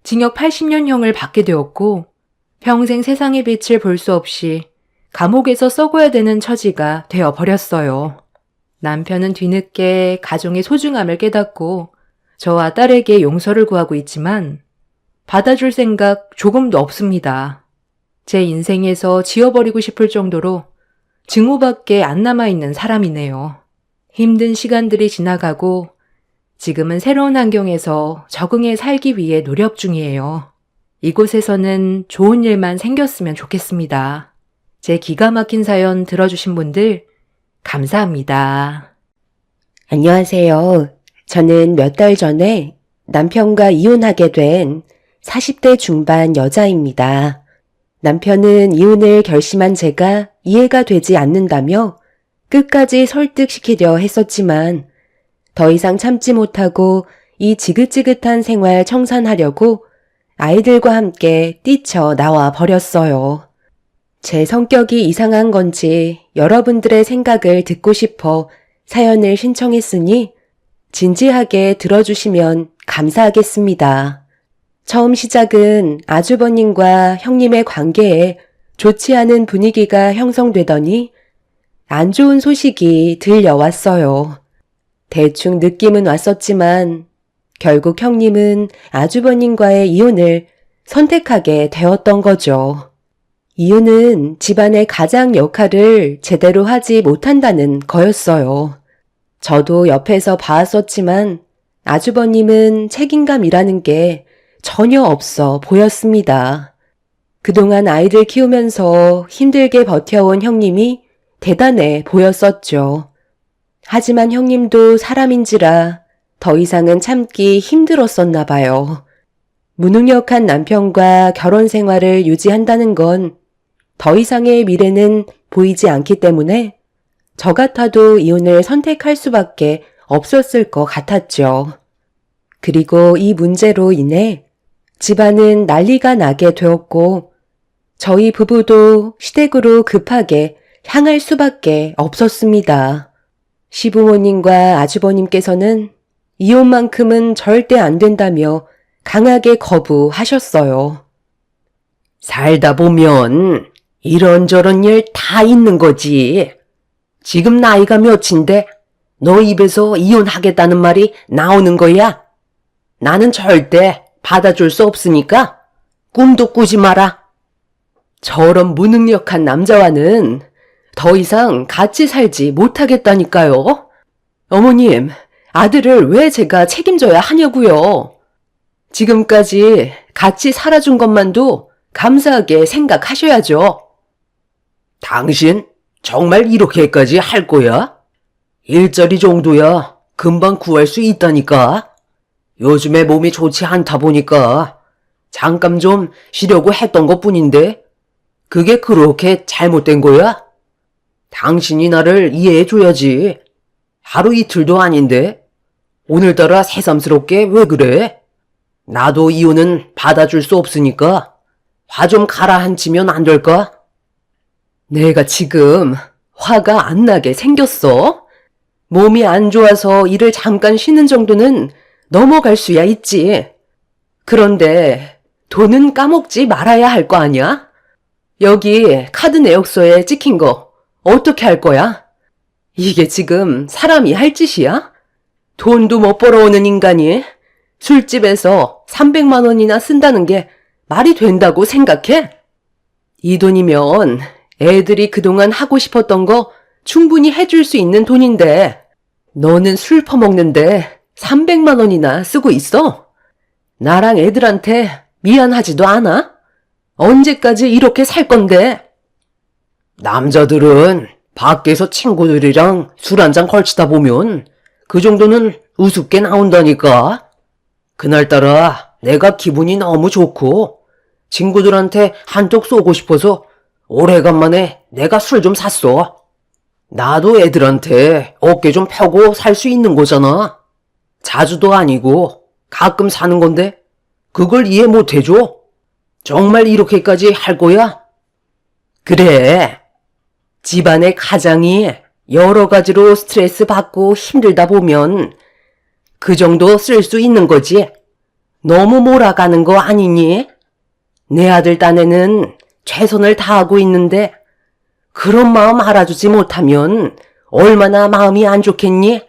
징역 80년형을 받게 되었고 평생 세상의 빛을 볼 수 없이 감옥에서 썩어야 되는 처지가 되어버렸어요. 남편은 뒤늦게 가정의 소중함을 깨닫고 저와 딸에게 용서를 구하고 있지만 받아줄 생각 조금도 없습니다. 제 인생에서 지워버리고 싶을 정도로 증오밖에 안 남아있는 사람이네요. 힘든 시간들이 지나가고 지금은 새로운 환경에서 적응해 살기 위해 노력 중이에요. 이곳에서는 좋은 일만 생겼으면 좋겠습니다. 제 기가 막힌 사연 들어주신 분들 감사합니다. 안녕하세요. 저는 몇 달 전에 남편과 이혼하게 된 40대 중반 여자입니다. 남편은 이혼을 결심한 제가 이해가 되지 않는다며 끝까지 설득시키려 했었지만 더 이상 참지 못하고 이 지긋지긋한 생활 청산하려고 아이들과 함께 뛰쳐나와 버렸어요. 제 성격이 이상한 건지 여러분들의 생각을 듣고 싶어 사연을 신청했으니 진지하게 들어주시면 감사하겠습니다. 처음 시작은 아주버님과 형님의 관계에 좋지 않은 분위기가 형성되더니 안 좋은 소식이 들려왔어요. 대충 느낌은 왔었지만 결국 형님은 아주버님과의 이혼을 선택하게 되었던 거죠. 이혼은 집안의 가장 역할을 제대로 하지 못한다는 거였어요. 저도 옆에서 봐왔었지만 아주버님은 책임감이라는 게 전혀 없어 보였습니다. 그동안 아이들 키우면서 힘들게 버텨온 형님이 대단해 보였었죠. 하지만 형님도 사람인지라 더 이상은 참기 힘들었었나 봐요. 무능력한 남편과 결혼 생활을 유지한다는 건 더 이상의 미래는 보이지 않기 때문에 저 같아도 이혼을 선택할 수밖에 없었을 것 같았죠. 그리고 이 문제로 인해 집안은 난리가 나게 되었고 저희 부부도 시댁으로 급하게 향할 수밖에 없었습니다. 시부모님과 아주버님께서는 이혼만큼은 절대 안 된다며 강하게 거부하셨어요. 살다 보면 이런저런 일 다 있는 거지. 지금 나이가 몇인데 너 입에서 이혼하겠다는 말이 나오는 거야? 나는 절대 받아줄 수 없으니까 꿈도 꾸지 마라. 저런 무능력한 남자와는 더 이상 같이 살지 못하겠다니까요. 어머님, 아들을 왜 제가 책임져야 하냐고요. 지금까지 같이 살아준 것만도 감사하게 생각하셔야죠. 당신 정말 이렇게까지 할 거야? 일자리 정도야 금방 구할 수 있다니까. 요즘에 몸이 좋지 않다 보니까 잠깐 좀 쉬려고 했던 것뿐인데 그게 그렇게 잘못된 거야? 당신이 나를 이해해줘야지. 하루 이틀도 아닌데 오늘따라 새삼스럽게 왜 그래? 나도 이혼은 받아줄 수 없으니까 화 좀 가라앉히면 안 될까? 내가 지금 화가 안 나게 생겼어? 몸이 안 좋아서 일을 잠깐 쉬는 정도는 넘어갈 수야 있지. 그런데 돈은 까먹지 말아야 할 거 아니야? 여기 카드 내역서에 찍힌 거 어떻게 할 거야? 이게 지금 사람이 할 짓이야? 돈도 못 벌어오는 인간이 술집에서 300만 원이나 쓴다는 게 말이 된다고 생각해? 이 돈이면 애들이 그동안 하고 싶었던 거 충분히 해줄 수 있는 돈인데 너는 술 퍼먹는데 300만 원이나 쓰고 있어? 나랑 애들한테 미안하지도 않아? 언제까지 이렇게 살 건데? 남자들은 밖에서 친구들이랑 술 한잔 걸치다 보면 그 정도는 우습게 나온다니까. 그날따라 내가 기분이 너무 좋고 친구들한테 한턱 쏘고 싶어서 오래간만에 내가 술 좀 샀어. 나도 애들한테 어깨 좀 펴고 살 수 있는 거잖아. 자주도 아니고 가끔 사는 건데 그걸 이해 못 해줘? 정말 이렇게까지 할 거야? 그래. 집안의 가장이 여러 가지로 스트레스 받고 힘들다 보면 그 정도 쓸 수 있는 거지. 너무 몰아가는 거 아니니? 내 아들 딴에는 최선을 다하고 있는데 그런 마음 알아주지 못하면 얼마나 마음이 안 좋겠니?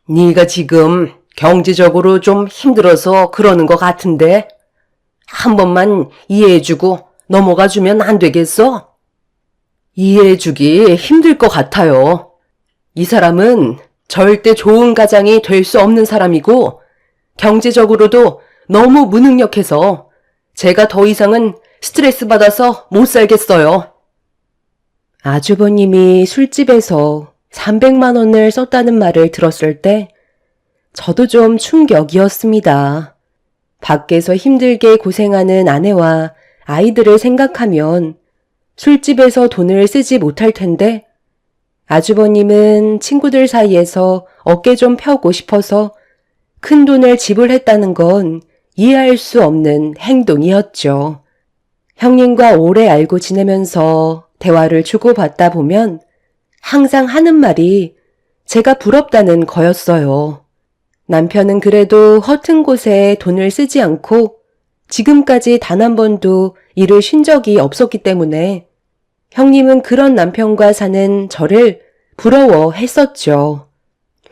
네가 지금 경제적으로 좀 힘들어서 그러는 것 같은데 한 번만 이해해주고 넘어가주면 안 되겠어? 이해해주기 힘들 것 같아요. 이 사람은 절대 좋은 가장이 될 수 없는 사람이고 경제적으로도 너무 무능력해서 제가 더 이상은 스트레스 받아서 못 살겠어요. 아주버님이 술집에서 300만 원을 썼다는 말을 들었을 때 저도 좀 충격이었습니다. 밖에서 힘들게 고생하는 아내와 아이들을 생각하면 술집에서 돈을 쓰지 못할 텐데 아주버님은 친구들 사이에서 어깨 좀 펴고 싶어서 큰 돈을 지불했다는 건 이해할 수 없는 행동이었죠. 형님과 오래 알고 지내면서 대화를 주고받다 보면 항상 하는 말이 제가 부럽다는 거였어요. 남편은 그래도 허튼 곳에 돈을 쓰지 않고 지금까지 단 한 번도 일을 쉰 적이 없었기 때문에 형님은 그런 남편과 사는 저를 부러워했었죠.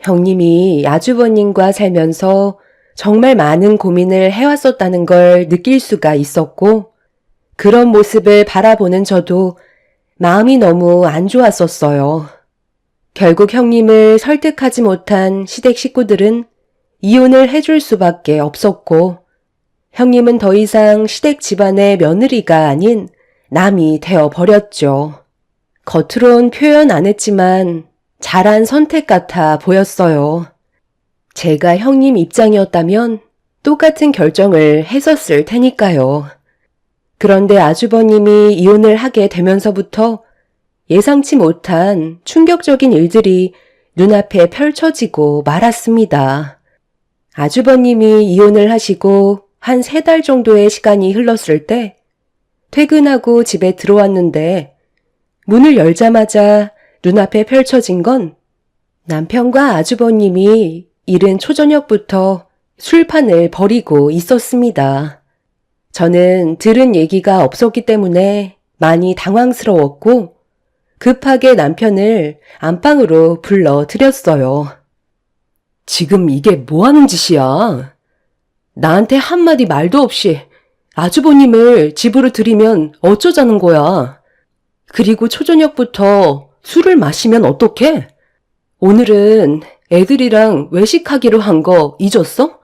형님이 아주버님과 살면서 정말 많은 고민을 해왔었다는 걸 느낄 수가 있었고 그런 모습을 바라보는 저도 마음이 너무 안 좋았었어요. 결국 형님을 설득하지 못한 시댁 식구들은 이혼을 해줄 수밖에 없었고 형님은 더 이상 시댁 집안의 며느리가 아닌 남이 되어버렸죠. 겉으론 표현 안 했지만 잘한 선택 같아 보였어요. 제가 형님 입장이었다면 똑같은 결정을 했었을 테니까요. 그런데 아주버님이 이혼을 하게 되면서부터 예상치 못한 충격적인 일들이 눈앞에 펼쳐지고 말았습니다. 아주버님이 이혼을 하시고 한 3달 정도의 시간이 흘렀을 때 퇴근하고 집에 들어왔는데 문을 열자마자 눈앞에 펼쳐진 건 남편과 아주버님이 이른 초저녁부터 술판을 벌이고 있었습니다. 저는 들은 얘기가 없었기 때문에 많이 당황스러웠고 급하게 남편을 안방으로 불러들였어요. 지금 이게 뭐 하는 짓이야? 나한테 한마디 말도 없이 아주버님을 집으로 들이면 어쩌자는 거야? 그리고 초저녁부터 술을 마시면 어떡해? 오늘은 애들이랑 외식하기로 한 거 잊었어?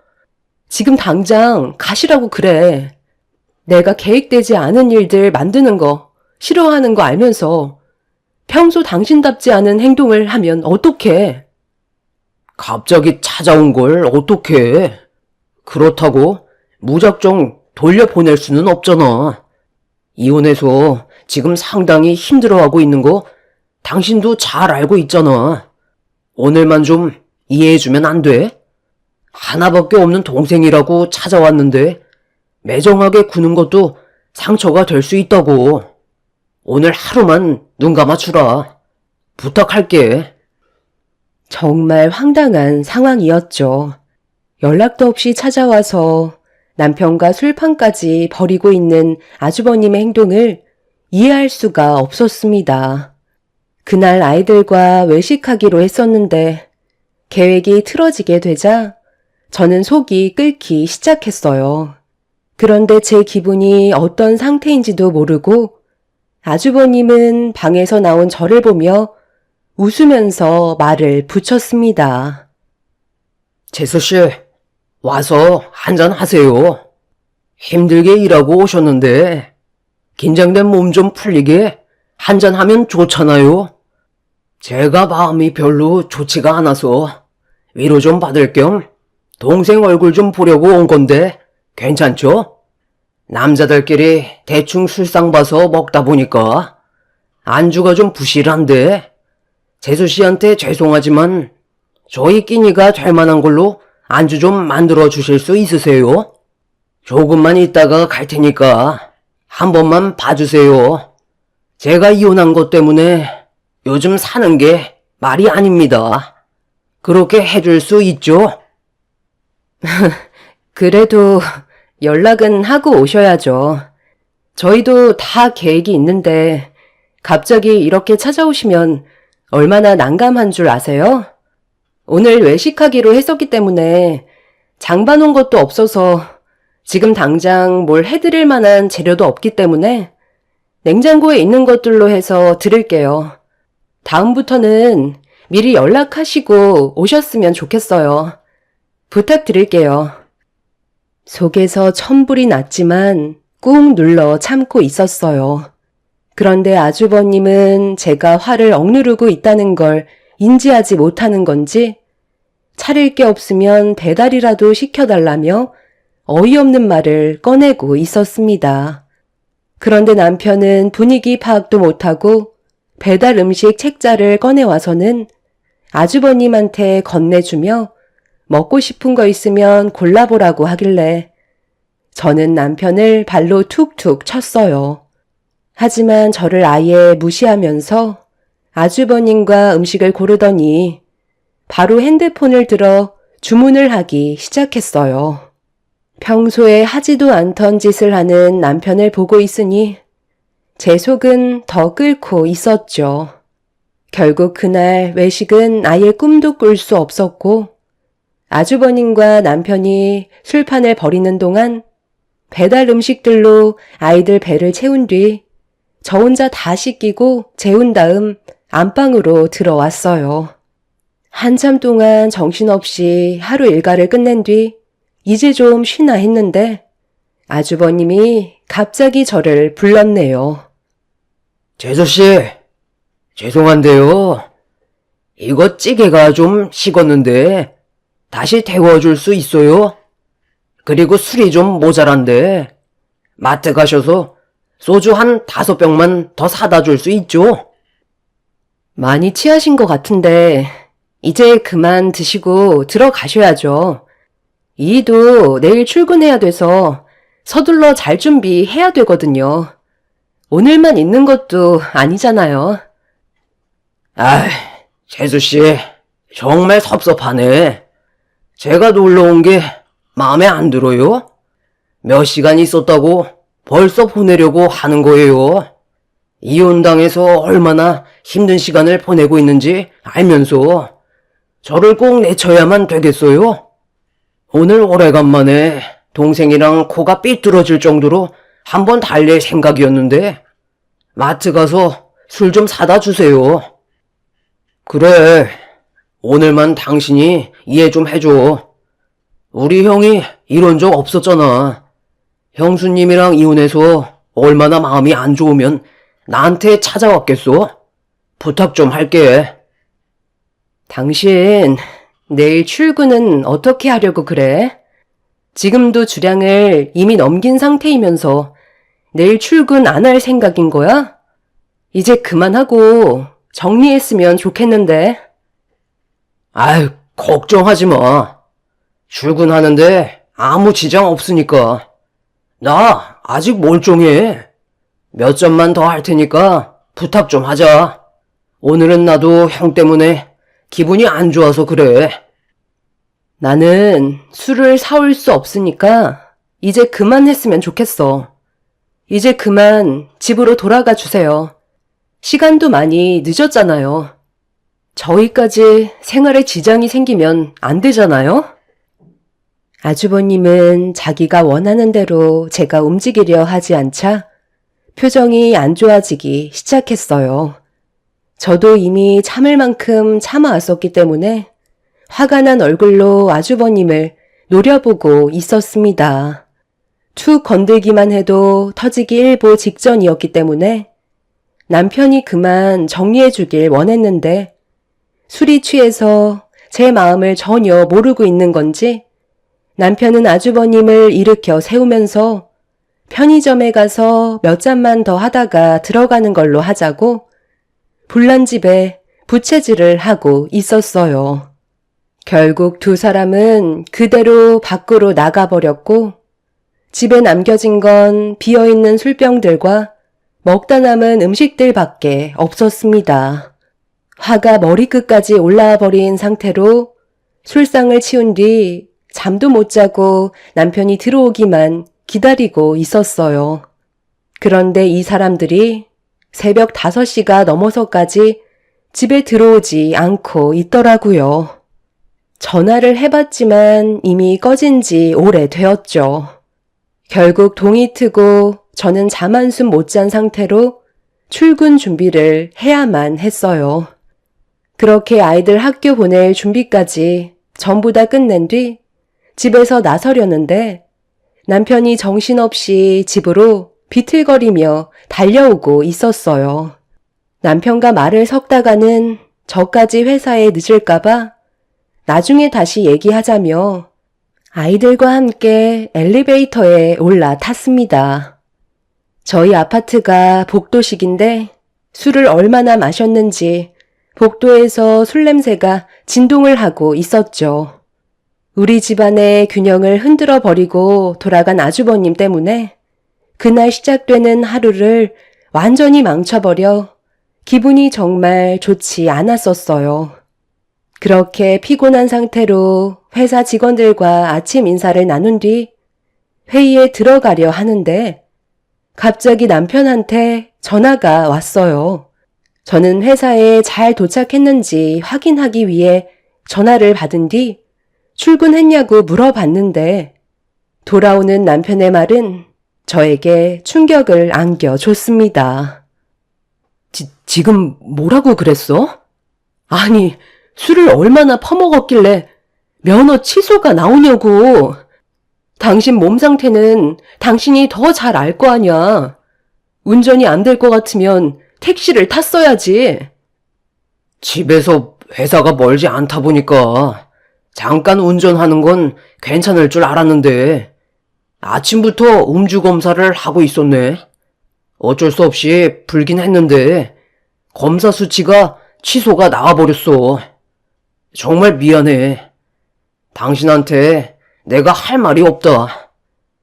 지금 당장 가시라고 그래. 내가 계획되지 않은 일들 만드는 거 싫어하는 거 알면서 평소 당신답지 않은 행동을 하면 어떡해? 갑자기 찾아온 걸 어떡해. 그렇다고 무작정 돌려보낼 수는 없잖아. 이혼해서 지금 상당히 힘들어하고 있는 거 당신도 잘 알고 있잖아. 오늘만 좀 이해해주면 안 돼? 하나밖에 없는 동생이라고 찾아왔는데 매정하게 구는 것도 상처가 될 수 있다고. 오늘 하루만 눈 감아주라. 부탁할게. 정말 황당한 상황이었죠. 연락도 없이 찾아와서 남편과 술판까지 벌이고 있는 아주버님의 행동을 이해할 수가 없었습니다. 그날 아이들과 외식하기로 했었는데 계획이 틀어지게 되자 저는 속이 끓기 시작했어요. 그런데 제 기분이 어떤 상태인지도 모르고 아주버님은 방에서 나온 저를 보며 웃으면서 말을 붙였습니다. 재수씨, 와서 한잔 하세요. 힘들게 일하고 오셨는데 긴장된 몸 좀 풀리게 한잔하면 좋잖아요. 제가 마음이 별로 좋지가 않아서 위로 좀 받을 겸 동생 얼굴 좀 보려고 온 건데 괜찮죠? 남자들끼리 대충 술상 봐서 먹다 보니까 안주가 좀 부실한데 재수씨한테 죄송하지만 저희 끼니가 될 만한 걸로 안주 좀 만들어 주실 수 있으세요? 조금만 있다가 갈 테니까 한 번만 봐주세요. 제가 이혼한 것 때문에 요즘 사는 게 말이 아닙니다. 그렇게 해줄 수 있죠? 그래도 연락은 하고 오셔야죠. 저희도 다 계획이 있는데 갑자기 이렇게 찾아오시면 얼마나 난감한 줄 아세요? 오늘 외식하기로 했었기 때문에 장 봐놓은 것도 없어서 지금 당장 뭘 해드릴 만한 재료도 없기 때문에 냉장고에 있는 것들로 해서 드릴게요. 다음부터는 미리 연락하시고 오셨으면 좋겠어요. 부탁드릴게요. 속에서 천불이 났지만 꾹 눌러 참고 있었어요. 그런데 아주버님은 제가 화를 억누르고 있다는 걸 인지하지 못하는 건지 차릴 게 없으면 배달이라도 시켜달라며 어이없는 말을 꺼내고 있었습니다. 그런데 남편은 분위기 파악도 못하고 배달 음식 책자를 꺼내와서는 아주버님한테 건네주며 먹고 싶은 거 있으면 골라보라고 하길래 저는 남편을 발로 툭툭 쳤어요. 하지만 저를 아예 무시하면서 아주버님과 음식을 고르더니 바로 핸드폰을 들어 주문을 하기 시작했어요. 평소에 하지도 않던 짓을 하는 남편을 보고 있으니 제 속은 더 끓고 있었죠. 결국 그날 외식은 아예 꿈도 꿀 수 없었고 아주버님과 남편이 술판을 벌이는 동안 배달 음식들로 아이들 배를 채운 뒤 저 혼자 다 씻기고 재운 다음 안방으로 들어왔어요. 한참 동안 정신없이 하루 일과를 끝낸 뒤 이제 좀 쉬나 했는데 아주버님이 갑자기 저를 불렀네요. 재수씨, 죄송한데요. 이거 찌개가 좀 식었는데 다시 데워줄 수 있어요? 그리고 술이 좀 모자란데 마트 가셔서 소주 한 5병만 더 사다 줄 수 있죠? 많이 취하신 것 같은데 이제 그만 드시고 들어가셔야죠. 이도 내일 출근해야 돼서 서둘러 잘 준비해야 되거든요. 오늘만 있는 것도 아니잖아요. 아이, 재수씨, 정말 섭섭하네. 제가 놀러 온 게 마음에 안 들어요? 몇 시간 있었다고 벌써 보내려고 하는 거예요. 이혼당해서 얼마나 힘든 시간을 보내고 있는지 알면서 저를 꼭 내쳐야만 되겠어요? 오늘 오래간만에 동생이랑 코가 삐뚤어질 정도로 한번 달랠 생각이었는데 마트 가서 술 좀 사다 주세요. 그래, 오늘만 당신이 이해 좀 해줘. 우리 형이 이런 적 없었잖아. 형수님이랑 이혼해서 얼마나 마음이 안 좋으면 나한테 찾아왔겠어? 부탁 좀 할게. 당신 내일 출근은 어떻게 하려고 그래? 지금도 주량을 이미 넘긴 상태이면서 내일 출근 안 할 생각인 거야? 이제 그만하고 정리했으면 좋겠는데. 아유, 걱정하지 마. 출근하는데 아무 지장 없으니까. 나 아직 멀쩡해. 몇 점만 더 할 테니까 부탁 좀 하자. 오늘은 나도 형 때문에 기분이 안 좋아서 그래. 나는 술을 사올 수 없으니까 이제 그만했으면 좋겠어. 이제 그만 집으로 돌아가 주세요. 시간도 많이 늦었잖아요. 저희까지 생활에 지장이 생기면 안 되잖아요? 아주버님은 자기가 원하는 대로 제가 움직이려 하지 않자 표정이 안 좋아지기 시작했어요. 저도 이미 참을 만큼 참아왔었기 때문에 화가 난 얼굴로 아주버님을 노려보고 있었습니다. 툭 건들기만 해도 터지기 일보 직전이었기 때문에 남편이 그만 정리해주길 원했는데 술이 취해서 제 마음을 전혀 모르고 있는 건지 남편은 아주버님을 일으켜 세우면서 편의점에 가서 몇 잔만 더 하다가 들어가는 걸로 하자고 불난집에 부채질을 하고 있었어요. 결국 두 사람은 그대로 밖으로 나가버렸고 집에 남겨진 건 비어있는 술병들과 먹다 남은 음식들밖에 없었습니다. 화가 머리끝까지 올라와 버린 상태로 술상을 치운 뒤 잠도 못 자고 남편이 들어오기만 기다리고 있었어요. 그런데 이 사람들이 새벽 5시가 넘어서까지 집에 들어오지 않고 있더라고요. 전화를 해봤지만 이미 꺼진 지 오래되었죠. 결국 동이 트고 저는 잠 한숨 못 잔 상태로 출근 준비를 해야만 했어요. 그렇게 아이들 학교 보낼 준비까지 전부 다 끝낸 뒤 집에서 나서려는데 남편이 정신없이 집으로 비틀거리며 달려오고 있었어요. 남편과 말을 섞다가는 저까지 회사에 늦을까봐 나중에 다시 얘기하자며 아이들과 함께 엘리베이터에 올라탔습니다. 저희 아파트가 복도식인데 술을 얼마나 마셨는지 복도에서 술 냄새가 진동을 하고 있었죠. 우리 집안의 균형을 흔들어 버리고 돌아간 아주버님 때문에 그날 시작되는 하루를 완전히 망쳐버려 기분이 정말 좋지 않았었어요. 그렇게 피곤한 상태로 회사 직원들과 아침 인사를 나눈 뒤 회의에 들어가려 하는데 갑자기 남편한테 전화가 왔어요. 저는 회사에 잘 도착했는지 확인하기 위해 전화를 받은 뒤 출근했냐고 물어봤는데 돌아오는 남편의 말은 저에게 충격을 안겨줬습니다. 지금 뭐라고 그랬어? 아니, 술을 얼마나 퍼먹었길래 면허 취소가 나오냐고. 당신 몸 상태는 당신이 더 잘 알 거 아냐. 운전이 안 될 것 같으면 택시를 탔어야지. 집에서 회사가 멀지 않다 보니까 잠깐 운전하는 건 괜찮을 줄 알았는데 아침부터 음주 검사를 하고 있었네. 어쩔 수 없이 불긴 했는데 검사 수치가 취소가 나와버렸어. 정말 미안해. 당신한테 내가 할 말이 없다.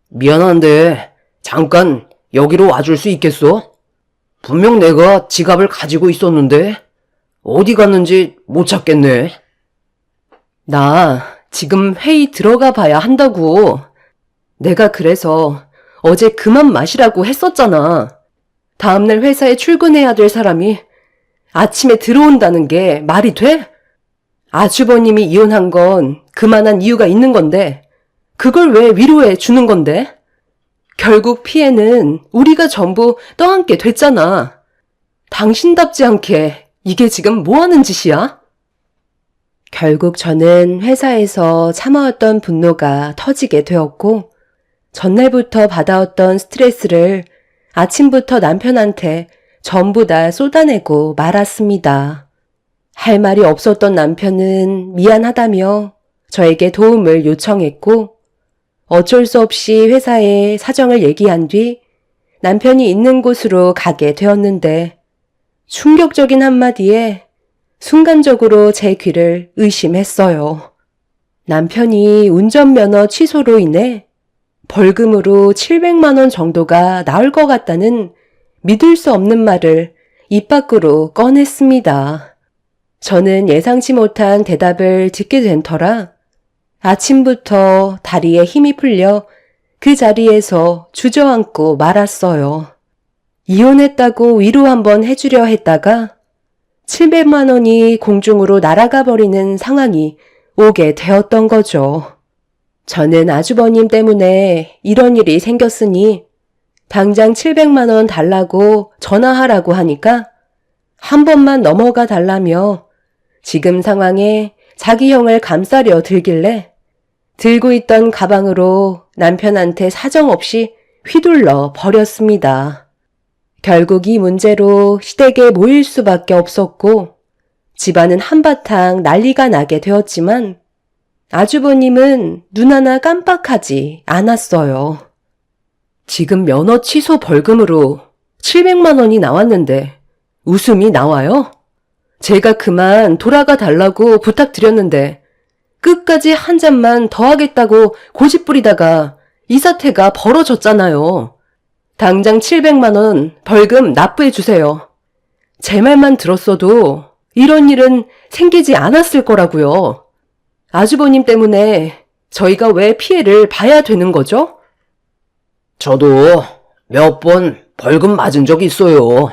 미안한데 잠깐 여기로 와줄 수 있겠어? 분명 내가 지갑을 가지고 있었는데 어디 갔는지 못 찾겠네. 나 지금 회의 들어가 봐야 한다고. 내가 그래서 어제 그만 마시라고 했었잖아. 다음날 회사에 출근해야 될 사람이 아침에 들어온다는 게 말이 돼? 아주버님이 이혼한 건 그만한 이유가 있는 건데 그걸 왜 위로해 주는 건데? 결국 피해는 우리가 전부 떠안게 됐잖아. 당신답지 않게 이게 지금 뭐 하는 짓이야? 결국 저는 회사에서 참아왔던 분노가 터지게 되었고 전날부터 받아왔던 스트레스를 아침부터 남편한테 전부 다 쏟아내고 말았습니다. 할 말이 없었던 남편은 미안하다며 저에게 도움을 요청했고 어쩔 수 없이 회사에 사정을 얘기한 뒤 남편이 있는 곳으로 가게 되었는데 충격적인 한마디에 순간적으로 제 귀를 의심했어요. 남편이 운전면허 취소로 인해 벌금으로 700만 원 정도가 나올 것 같다는 믿을 수 없는 말을 입 밖으로 꺼냈습니다. 저는 예상치 못한 대답을 듣게 된 터라 아침부터 다리에 힘이 풀려 그 자리에서 주저앉고 말았어요. 이혼했다고 위로 한번 해주려 했다가 700만 원이 공중으로 날아가 버리는 상황이 오게 되었던 거죠. 저는 아주버님 때문에 이런 일이 생겼으니 당장 700만 원 달라고 전화하라고 하니까 한 번만 넘어가 달라며 지금 상황에 자기 형을 감싸려 들길래 들고 있던 가방으로 남편한테 사정없이 휘둘러 버렸습니다. 결국 이 문제로 시댁에 모일 수밖에 없었고 집안은 한바탕 난리가 나게 되었지만 아주버님은 눈 하나 깜빡하지 않았어요. 지금 면허 취소 벌금으로 700만 원이 나왔는데 웃음이 나와요? 제가 그만 돌아가 달라고 부탁드렸는데 끝까지 한 잔만 더 하겠다고 고집부리다가 이 사태가 벌어졌잖아요. 당장 700만 원 벌금 납부해 주세요. 제 말만 들었어도 이런 일은 생기지 않았을 거라고요. 아주버님 때문에 저희가 왜 피해를 봐야 되는 거죠? 저도 몇 번 벌금 맞은 적 있어요.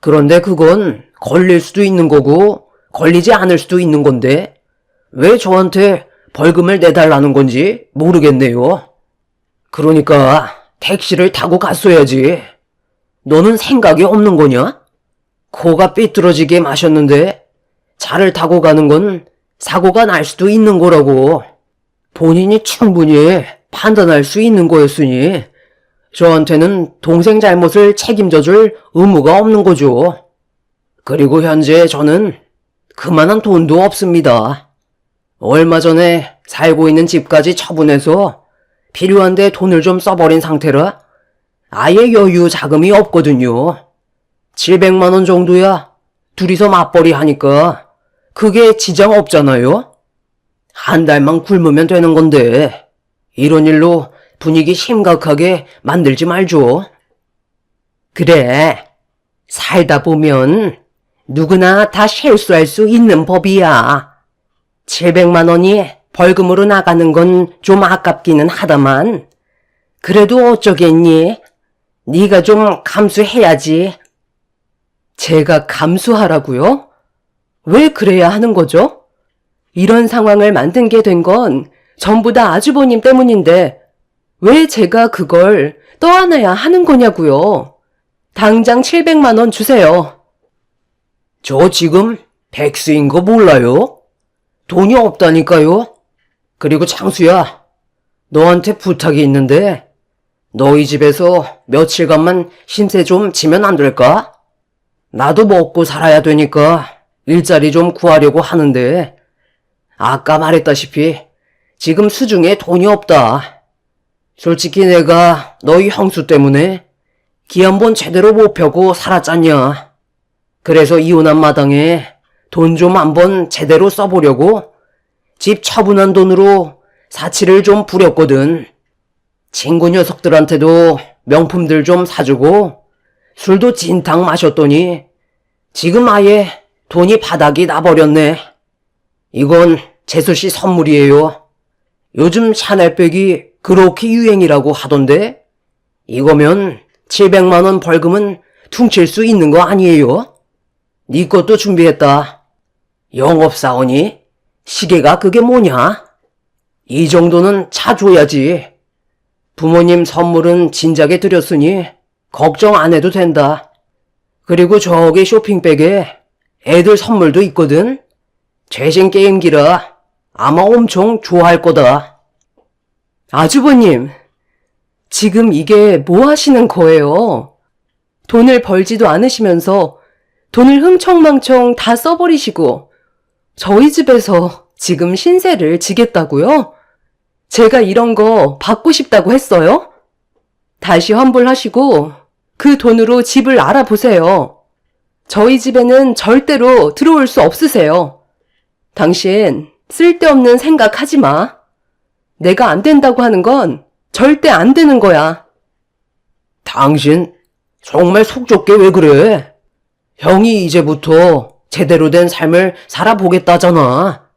그런데 그건 걸릴 수도 있는 거고 걸리지 않을 수도 있는 건데 왜 저한테 벌금을 내달라는 건지 모르겠네요. 그러니까 택시를 타고 갔어야지. 너는 생각이 없는 거냐? 코가 삐뚤어지게 마셨는데 차를 타고 가는 건 사고가 날 수도 있는 거라고. 본인이 충분히 판단할 수 있는 거였으니 저한테는 동생 잘못을 책임져 줄 의무가 없는 거죠. 그리고 현재 저는 그만한 돈도 없습니다. 얼마 전에 살고 있는 집까지 처분해서 필요한데 돈을 좀 써버린 상태라 아예 여유 자금이 없거든요. 700만 원 정도야 둘이서 맞벌이 하니까 그게 지장 없잖아요. 한 달만 굶으면 되는 건데 이런 일로 분위기 심각하게 만들지 말죠. 그래. 살다 보면 누구나 다 실수할 수 있는 법이야. 700만 원이 벌금으로 나가는 건 좀 아깝기는 하다만 그래도 어쩌겠니? 네가 좀 감수해야지. 제가 감수하라고요? 왜 그래야 하는 거죠? 이런 상황을 만든 게 된 건 전부 다 아주버님 때문인데 왜 제가 그걸 떠안아야 하는 거냐고요? 당장 700만 원 주세요. 저 지금 백수인 거 몰라요? 돈이 없다니까요? 그리고 창수야, 너한테 부탁이 있는데 너희 집에서 며칠간만 신세 좀 지면 안 될까? 나도 먹고 살아야 되니까 일자리 좀 구하려고 하는데 아까 말했다시피 지금 수중에 돈이 없다. 솔직히 내가 너희 형수 때문에 기 한 번 제대로 못 펴고 살았잖냐. 그래서 이혼한 마당에 돈 좀 한번 제대로 써보려고 집 처분한 돈으로 사치를 좀 부렸거든. 친구 녀석들한테도 명품들 좀 사주고 술도 진탕 마셨더니 지금 아예 돈이 바닥이 나버렸네. 이건 재수씨 선물이에요. 요즘 샤넬백이 그렇게 유행이라고 하던데 이거면 700만 원 벌금은 퉁칠 수 있는 거 아니에요? 네 것도 준비했다. 영업사원이 시계가 그게 뭐냐? 이 정도는 차줘야지. 부모님 선물은 진작에 드렸으니 걱정 안 해도 된다. 그리고 저기 쇼핑백에 애들 선물도 있거든. 최신 게임기라 아마 엄청 좋아할 거다. 아주버님, 지금 이게 뭐 하시는 거예요? 돈을 벌지도 않으시면서 돈을 흥청망청 다 써버리시고 저희 집에서 지금 신세를 지겠다고요? 제가 이런 거 받고 싶다고 했어요? 다시 환불하시고 그 돈으로 집을 알아보세요. 저희 집에는 절대로 들어올 수 없으세요. 당신 쓸데없는 생각하지 마. 내가 안 된다고 하는 건 절대 안 되는 거야. 당신 정말 속 좁게 왜 그래? 형이 이제부터 제대로 된 삶을 살아보겠다잖아.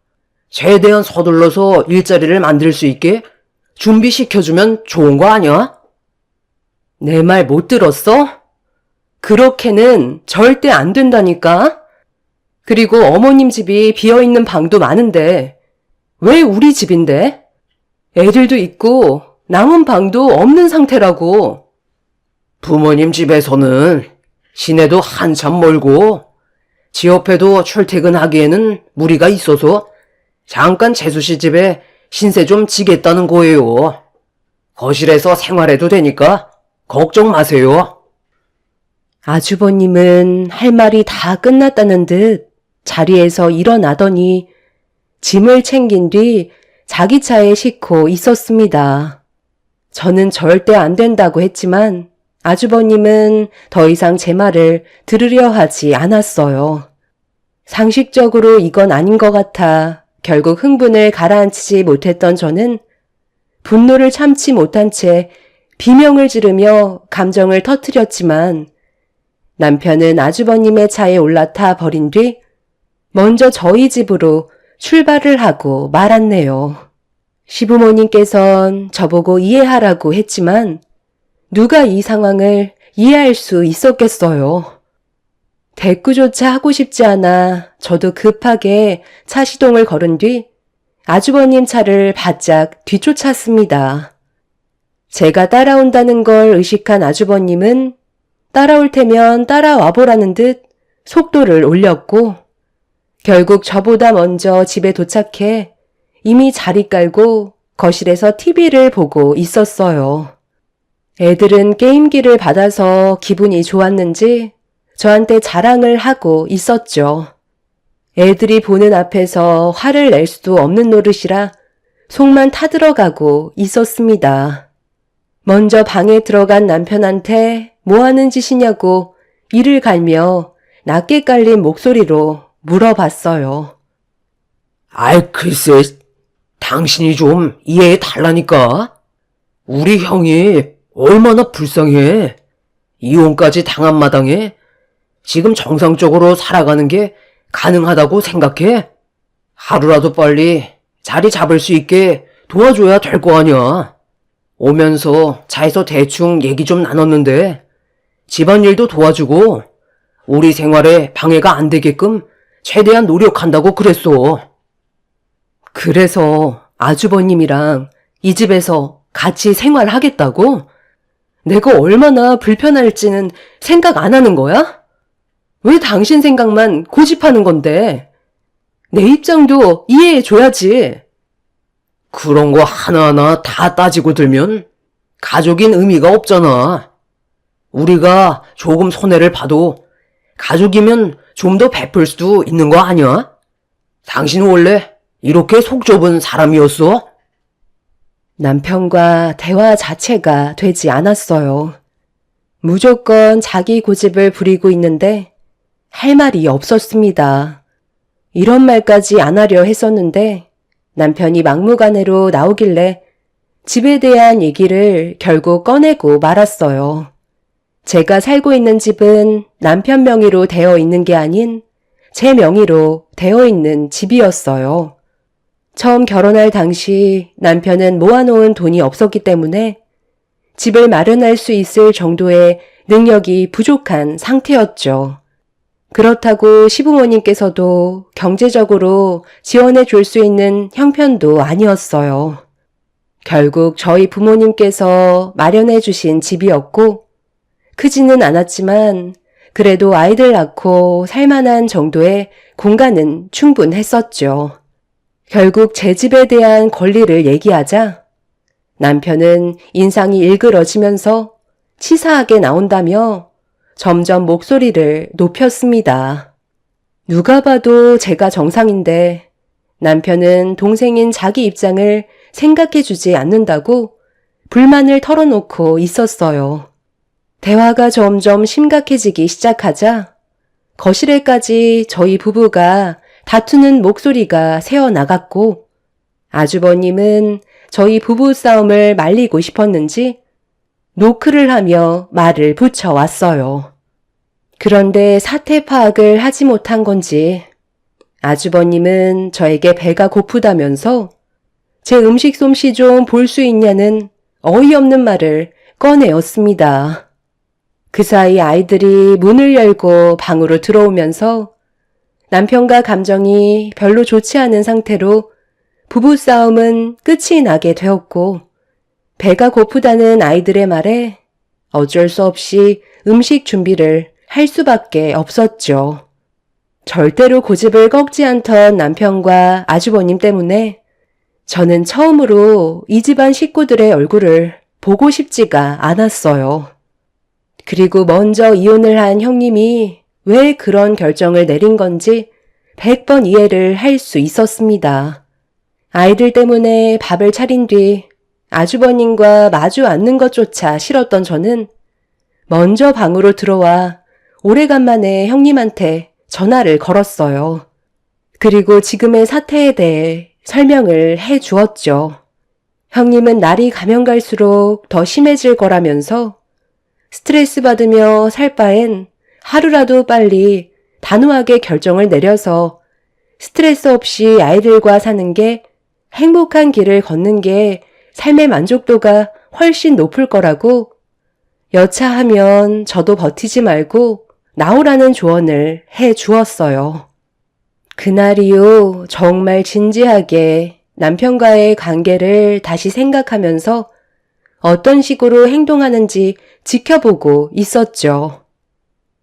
최대한 서둘러서 일자리를 만들 수 있게 준비시켜주면 좋은 거 아니야? 내 말 못 들었어? 그렇게는 절대 안 된다니까. 그리고 어머님 집이 비어있는 방도 많은데 왜 우리 집인데? 애들도 있고 남은 방도 없는 상태라고. 부모님 집에서는 시내도 한참 멀고 지 옆에도 출퇴근하기에는 무리가 있어서 잠깐 재수씨 집에 신세 좀 지겠다는 거예요. 거실에서 생활해도 되니까 걱정 마세요. 아주버님은 할 말이 다 끝났다는 듯 자리에서 일어나더니 짐을 챙긴 뒤 자기 차에 싣고 있었습니다. 저는 절대 안 된다고 했지만 아주버님은 더 이상 제 말을 들으려 하지 않았어요. 상식적으로 이건 아닌 것 같아 결국 흥분을 가라앉히지 못했던 저는 분노를 참지 못한 채 비명을 지르며 감정을 터뜨렸지만 남편은 아주버님의 차에 올라타 버린 뒤 먼저 저희 집으로 출발을 하고 말았네요. 시부모님께선 저보고 이해하라고 했지만 누가 이 상황을 이해할 수 있었겠어요. 대꾸조차 하고 싶지 않아 저도 급하게 차 시동을 걸은 뒤 아주버님 차를 바짝 뒤쫓았습니다. 제가 따라온다는 걸 의식한 아주버님은 따라올 테면 따라와 보라는 듯 속도를 올렸고 결국 저보다 먼저 집에 도착해 이미 자리 깔고 거실에서 TV를 보고 있었어요. 애들은 게임기를 받아서 기분이 좋았는지 저한테 자랑을 하고 있었죠. 애들이 보는 앞에서 화를 낼 수도 없는 노릇이라 속만 타들어가고 있었습니다. 먼저 방에 들어간 남편한테 뭐 하는 짓이냐고 이를 갈며 낮게 깔린 목소리로 물어봤어요. 아이, 글쎄, 당신이 좀 이해해 달라니까. 우리 형이 얼마나 불쌍해. 이혼까지 당한 마당에 지금 정상적으로 살아가는 게 가능하다고 생각해? 하루라도 빨리 자리 잡을 수 있게 도와줘야 될 거 아니야. 오면서 차에서 대충 얘기 좀 나눴는데 집안일도 도와주고 우리 생활에 방해가 안 되게끔 최대한 노력한다고 그랬어. 그래서 아주버님이랑 이 집에서 같이 생활하겠다고? 내가 얼마나 불편할지는 생각 안 하는 거야? 왜 당신 생각만 고집하는 건데? 내 입장도 이해해줘야지. 그런 거 하나하나 다 따지고 들면 가족인 의미가 없잖아. 우리가 조금 손해를 봐도 가족이면 좀 더 베풀 수도 있는 거 아니야? 당신 원래 이렇게 속 좁은 사람이었어? 남편과 대화 자체가 되지 않았어요. 무조건 자기 고집을 부리고 있는데 할 말이 없었습니다. 이런 말까지 안 하려 했었는데 남편이 막무가내로 나오길래 집에 대한 얘기를 결국 꺼내고 말았어요. 제가 살고 있는 집은 남편 명의로 되어 있는 게 아닌 제 명의로 되어 있는 집이었어요. 처음 결혼할 당시 남편은 모아놓은 돈이 없었기 때문에 집을 마련할 수 있을 정도의 능력이 부족한 상태였죠. 그렇다고 시부모님께서도 경제적으로 지원해 줄 수 있는 형편도 아니었어요. 결국 저희 부모님께서 마련해 주신 집이었고 크지는 않았지만 그래도 아이들 낳고 살만한 정도의 공간은 충분했었죠. 결국 제 집에 대한 권리를 얘기하자 남편은 인상이 일그러지면서 치사하게 나온다며 점점 목소리를 높였습니다. 누가 봐도 제가 정상인데 남편은 동생인 자기 입장을 생각해주지 않는다고 불만을 털어놓고 있었어요. 대화가 점점 심각해지기 시작하자 거실에까지 저희 부부가 다투는 목소리가 새어나갔고 아주버님은 저희 부부싸움을 말리고 싶었는지 노크를 하며 말을 붙여왔어요. 그런데 사태 파악을 하지 못한 건지 아주버님은 저에게 배가 고프다면서 제 음식 솜씨 좀 볼 수 있냐는 어이없는 말을 꺼내었습니다. 그 사이 아이들이 문을 열고 방으로 들어오면서 남편과 감정이 별로 좋지 않은 상태로 부부싸움은 끝이 나게 되었고 배가 고프다는 아이들의 말에 어쩔 수 없이 음식 준비를 할 수밖에 없었죠. 절대로 고집을 꺾지 않던 남편과 아주버님 때문에 저는 처음으로 이 집안 식구들의 얼굴을 보고 싶지가 않았어요. 그리고 먼저 이혼을 한 형님이 왜 그런 결정을 내린 건지 100번 이해를 할 수 있었습니다. 아이들 때문에 밥을 차린 뒤 아주버님과 마주 앉는 것조차 싫었던 저는 먼저 방으로 들어와 오래간만에 형님한테 전화를 걸었어요. 그리고 지금의 사태에 대해 설명을 해 주었죠. 형님은 날이 가면 갈수록 더 심해질 거라면서 스트레스 받으며 살 바엔 하루라도 빨리 단호하게 결정을 내려서 스트레스 없이 아이들과 사는 게 행복한 길을 걷는 게 삶의 만족도가 훨씬 높을 거라고 여차하면 저도 버티지 말고 나오라는 조언을 해 주었어요. 그날 이후 정말 진지하게 남편과의 관계를 다시 생각하면서 어떤 식으로 행동하는지 지켜보고 있었죠.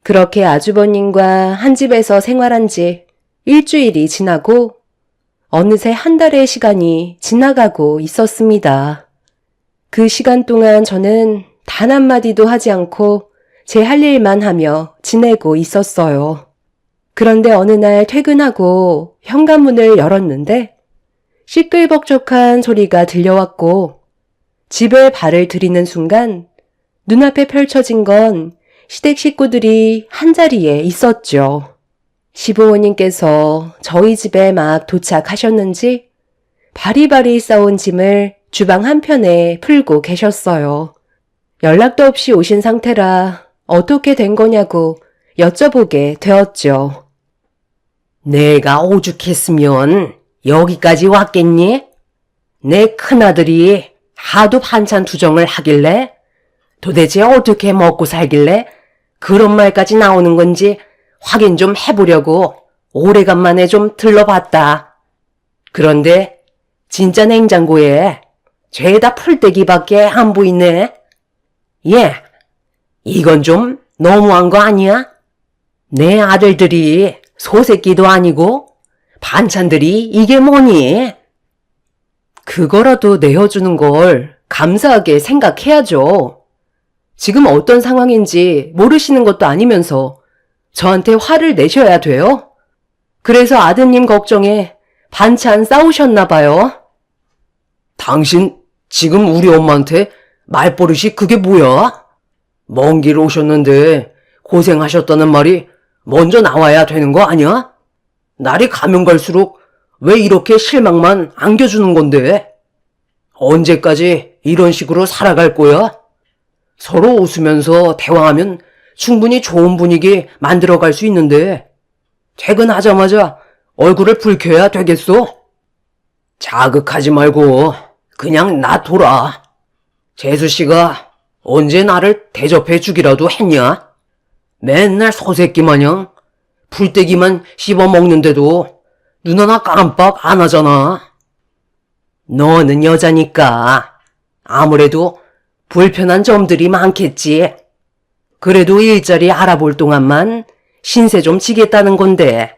그렇게 아주버님과 한 집에서 생활한 지 일주일이 지나고 어느새 한 달의 시간이 지나가고 있었습니다. 그 시간 동안 저는 단 한마디도 하지 않고 제 할 일만 하며 지내고 있었어요. 그런데 어느 날 퇴근하고 현관문을 열었는데 시끌벅적한 소리가 들려왔고 집에 발을 들이는 순간 눈앞에 펼쳐진 건 시댁 식구들이 한자리에 있었죠. 시부모님께서 저희 집에 막 도착하셨는지 바리바리 싸온 짐을 주방 한편에 풀고 계셨어요. 연락도 없이 오신 상태라 어떻게 된 거냐고 여쭤보게 되었죠. 내가 오죽했으면 여기까지 왔겠니? 내 큰아들이 하도 반찬 투정을 하길래 도대체 어떻게 먹고 살길래 그런 말까지 나오는 건지 확인 좀 해보려고 오래간만에 좀 들러봤다. 그런데 진짜 냉장고에 죄다 풀떼기밖에 안 보이네. 예, 이건 좀 너무한 거 아니야? 내 아들들이 소새끼도 아니고 반찬들이 이게 뭐니? 그거라도 내어주는 걸 감사하게 생각해야죠. 지금 어떤 상황인지 모르시는 것도 아니면서 저한테 화를 내셔야 돼요? 그래서 아드님 걱정에 반찬 싸우셨나 봐요. 당신 지금 우리 엄마한테 말버릇이 그게 뭐야? 먼 길 오셨는데 고생하셨다는 말이 먼저 나와야 되는 거 아니야? 날이 가면 갈수록 왜 이렇게 실망만 안겨주는 건데? 언제까지 이런 식으로 살아갈 거야? 서로 웃으면서 대화하면 충분히 좋은 분위기 만들어갈 수 있는데 퇴근하자마자 얼굴을 붉혀야 되겠어? 자극하지 말고 그냥 놔둬라. 재수씨가 언제 나를 대접해 주기라도 했냐? 맨날 소새끼 마냥 풀떼기만 씹어먹는데도 눈 하나 깜빡 안 하잖아. 너는 여자니까 아무래도 불편한 점들이 많겠지. 그래도 일자리 알아볼 동안만 신세 좀 지겠다는 건데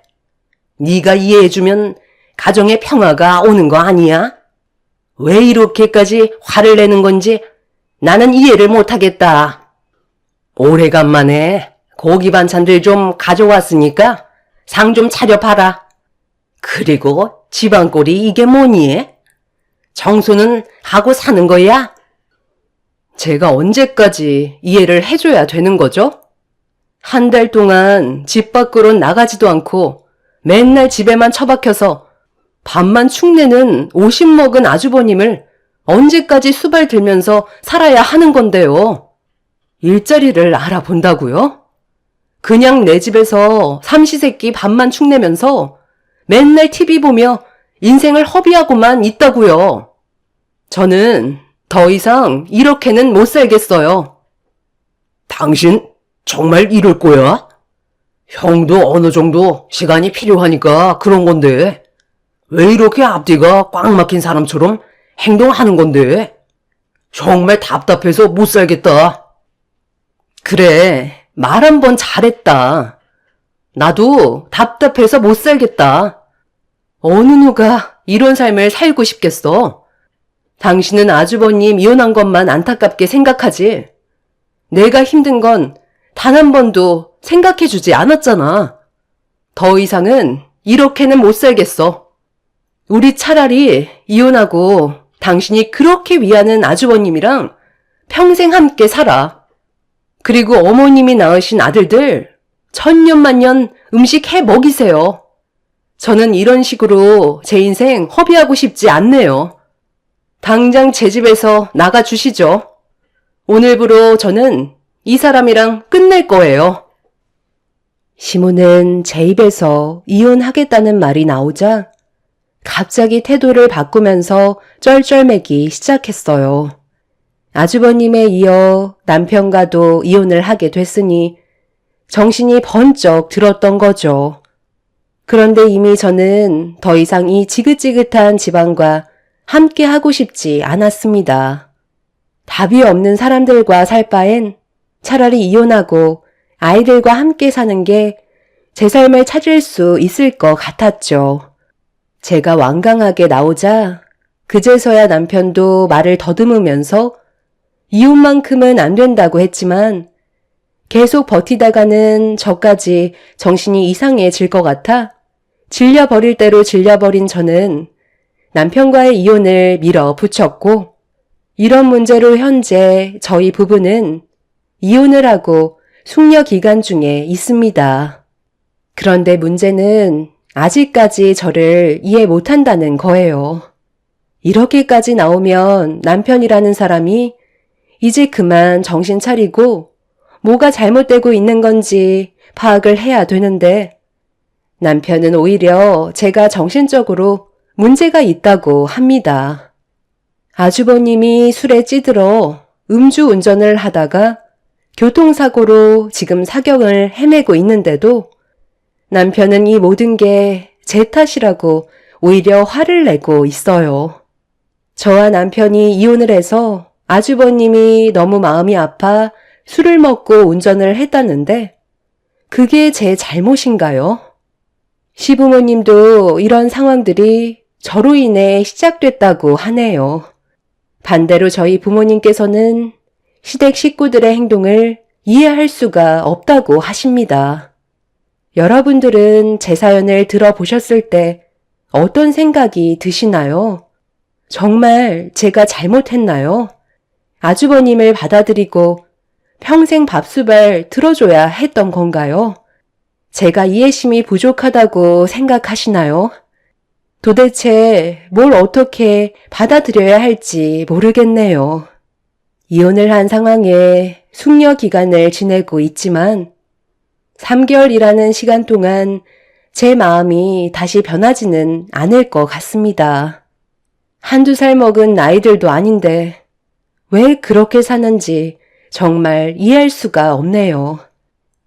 네가 이해해주면 가정의 평화가 오는 거 아니야? 왜 이렇게까지 화를 내는 건지 나는 이해를 못하겠다. 오래간만에 고기 반찬들 좀 가져왔으니까 상 좀 차려봐라. 그리고 집안꼴이 이게 뭐니? 청소는 하고 사는 거야? 제가 언제까지 이해를 해줘야 되는 거죠? 한 달 동안 집 밖으로 나가지도 않고 맨날 집에만 처박혀서 밥만 축내는 50 먹은 아주버님을 언제까지 수발 들면서 살아야 하는 건데요. 일자리를 알아본다고요? 그냥 내 집에서 삼시세끼 밥만 축내면서 맨날 TV 보며 인생을 허비하고만 있다고요. 저는 더 이상 이렇게는 못 살겠어요. 당신 정말 이럴 거야? 형도 어느 정도 시간이 필요하니까 그런 건데 왜 이렇게 앞뒤가 꽉 막힌 사람처럼 행동하는 건데? 정말 답답해서 못 살겠다. 그래, 말 한 번 잘했다. 나도 답답해서 못 살겠다. 어느 누가 이런 삶을 살고 싶겠어? 당신은 아주버님 이혼한 것만 안타깝게 생각하지. 내가 힘든 건 단 한 번도 생각해주지 않았잖아. 더 이상은 이렇게는 못 살겠어. 우리 차라리 이혼하고 당신이 그렇게 위하는 아주버님이랑 평생 함께 살아. 그리고 어머님이 낳으신 아들들 천년만년 음식 해 먹이세요. 저는 이런 식으로 제 인생 허비하고 싶지 않네요. 당장 제 집에서 나가주시죠. 오늘부로 저는 이 사람이랑 끝낼 거예요. 시모는 제 입에서 이혼하겠다는 말이 나오자 갑자기 태도를 바꾸면서 쩔쩔매기 시작했어요. 아주버님에 이어 남편과도 이혼을 하게 됐으니 정신이 번쩍 들었던 거죠. 그런데 이미 저는 더 이상 이 지긋지긋한 집안과 함께 하고 싶지 않았습니다. 답이 없는 사람들과 살 바엔 차라리 이혼하고 아이들과 함께 사는 게 제 삶을 찾을 수 있을 것 같았죠. 제가 완강하게 나오자 그제서야 남편도 말을 더듬으면서 이혼만큼은 안 된다고 했지만 계속 버티다가는 저까지 정신이 이상해질 것 같아 질려버릴 대로 질려버린 저는 남편과의 이혼을 밀어붙였고 이런 문제로 현재 저희 부부는 이혼을 하고 숙려 기간 중에 있습니다. 그런데 문제는 아직까지 저를 이해 못한다는 거예요. 이렇게까지 나오면 남편이라는 사람이 이제 그만 정신 차리고 뭐가 잘못되고 있는 건지 파악을 해야 되는데 남편은 오히려 제가 정신적으로 문제가 있다고 합니다. 아주버님이 술에 찌들어 음주운전을 하다가 교통사고로 지금 사경을 헤매고 있는데도 남편은 이 모든 게 제 탓이라고 오히려 화를 내고 있어요. 저와 남편이 이혼을 해서 아주버님이 너무 마음이 아파 술을 먹고 운전을 했다는데 그게 제 잘못인가요? 시부모님도 이런 상황들이 저로 인해 시작됐다고 하네요. 반대로 저희 부모님께서는 시댁 식구들의 행동을 이해할 수가 없다고 하십니다. 여러분들은 제 사연을 들어보셨을 때 어떤 생각이 드시나요? 정말 제가 잘못했나요? 아주버님을 받아들이고 평생 밥수발 들어줘야 했던 건가요? 제가 이해심이 부족하다고 생각하시나요? 도대체 뭘 어떻게 받아들여야 할지 모르겠네요. 이혼을 한 상황에 숙려 기간을 지내고 있지만 3개월이라는 시간 동안 제 마음이 다시 변하지는 않을 것 같습니다. 한두 살 먹은 아이들도 아닌데 왜 그렇게 사는지 정말 이해할 수가 없네요.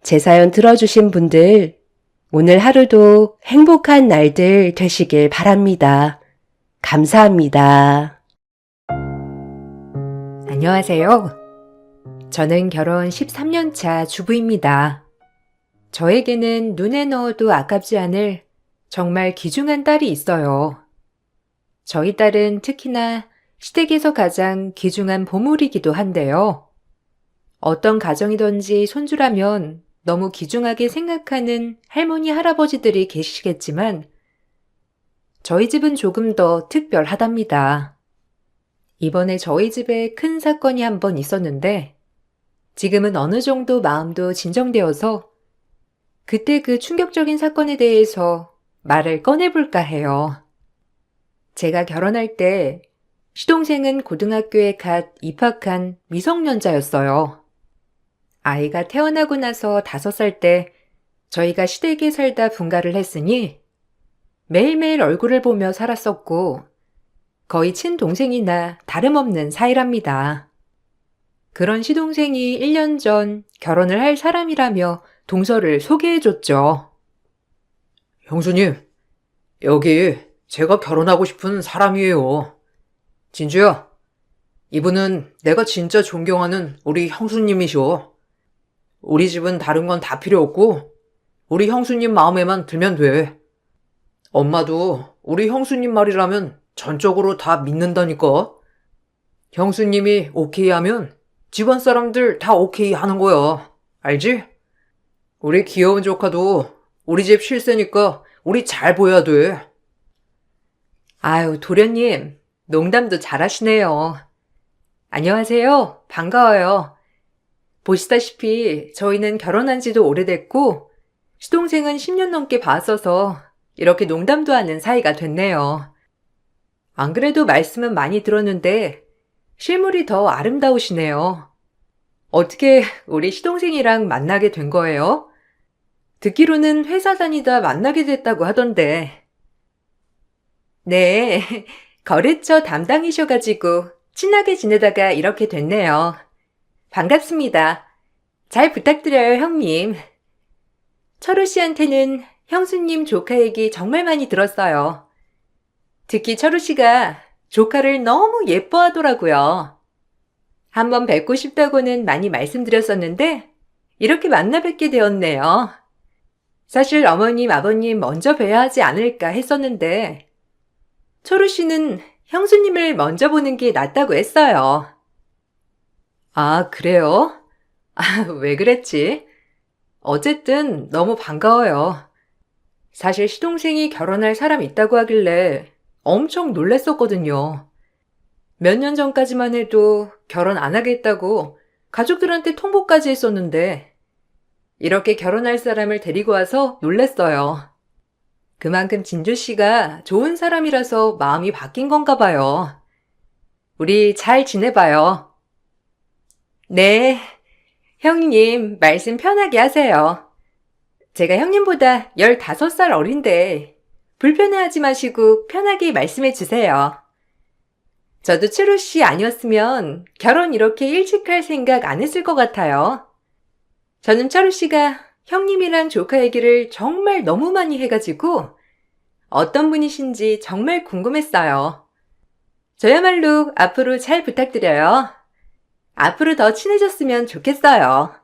제 사연 들어주신 분들, 오늘 하루도 행복한 날들 되시길 바랍니다. 감사합니다. 안녕하세요. 저는 결혼 13년 차 주부입니다. 저에게는 눈에 넣어도 아깝지 않을 정말 귀중한 딸이 있어요. 저희 딸은 특히나 시댁에서 가장 귀중한 보물이기도 한데요. 어떤 가정이든지 손주라면 너무 귀중하게 생각하는 할머니, 할아버지들이 계시겠지만 저희 집은 조금 더 특별하답니다. 이번에 저희 집에 큰 사건이 한 번 있었는데 지금은 어느 정도 마음도 진정되어서 그때 그 충격적인 사건에 대해서 말을 꺼내볼까 해요. 제가 결혼할 때 시동생은 고등학교에 갓 입학한 미성년자였어요. 아이가 태어나고 나서 5살 때 저희가 시댁에 살다 분가를 했으니 매일매일 얼굴을 보며 살았었고 거의 친동생이나 다름없는 사이랍니다. 그런 시동생이 1년 전 결혼을 할 사람이라며 동서를 소개해줬죠. 형수님, 여기 제가 결혼하고 싶은 사람이에요. 진주야, 이분은 내가 진짜 존경하는 우리 형수님이셔. 우리 집은 다른 건 다 필요 없고 우리 형수님 마음에만 들면 돼. 엄마도 우리 형수님 말이라면 전적으로 다 믿는다니까. 형수님이 오케이 하면 집안 사람들 다 오케이 하는 거야. 알지? 우리 귀여운 조카도 우리 집 실세니까 우리 잘 보여야 돼. 아유, 도련님, 농담도 잘하시네요. 안녕하세요. 반가워요. 보시다시피 저희는 결혼한 지도 오래됐고 시동생은 10년 넘게 봤어서 이렇게 농담도 하는 사이가 됐네요. 안 그래도 말씀은 많이 들었는데 실물이 더 아름다우시네요. 어떻게 우리 시동생이랑 만나게 된 거예요? 듣기로는 회사 다니다 만나게 됐다고 하던데. 네, 거래처 담당이셔가지고 친하게 지내다가 이렇게 됐네요. 반갑습니다. 잘 부탁드려요, 형님. 철우 씨한테는 형수님 조카 얘기 정말 많이 들었어요. 특히 철우 씨가 조카를 너무 예뻐하더라고요. 한번 뵙고 싶다고는 많이 말씀드렸었는데 이렇게 만나 뵙게 되었네요. 사실 어머님, 아버님 먼저 뵈야 하지 않을까 했었는데 철우 씨는 형수님을 먼저 보는 게 낫다고 했어요. 아, 그래요? 아, 왜 그랬지? 어쨌든 너무 반가워요. 사실 시동생이 결혼할 사람 있다고 하길래 엄청 놀랬었거든요. 몇 년 전까지만 해도 결혼 안 하겠다고 가족들한테 통보까지 했었는데 이렇게 결혼할 사람을 데리고 와서 놀랬어요. 그만큼 진주 씨가 좋은 사람이라서 마음이 바뀐 건가 봐요. 우리 잘 지내봐요. 네, 형님 말씀 편하게 하세요. 제가 형님보다 15살 어린데 불편해하지 마시고 편하게 말씀해 주세요. 저도 철우 씨 아니었으면 결혼 이렇게 일찍 할 생각 안 했을 것 같아요. 저는 철우 씨가 형님이랑 조카 얘기를 정말 너무 많이 해가지고 어떤 분이신지 정말 궁금했어요. 저야말로 앞으로 잘 부탁드려요. 앞으로 더 친해졌으면 좋겠어요.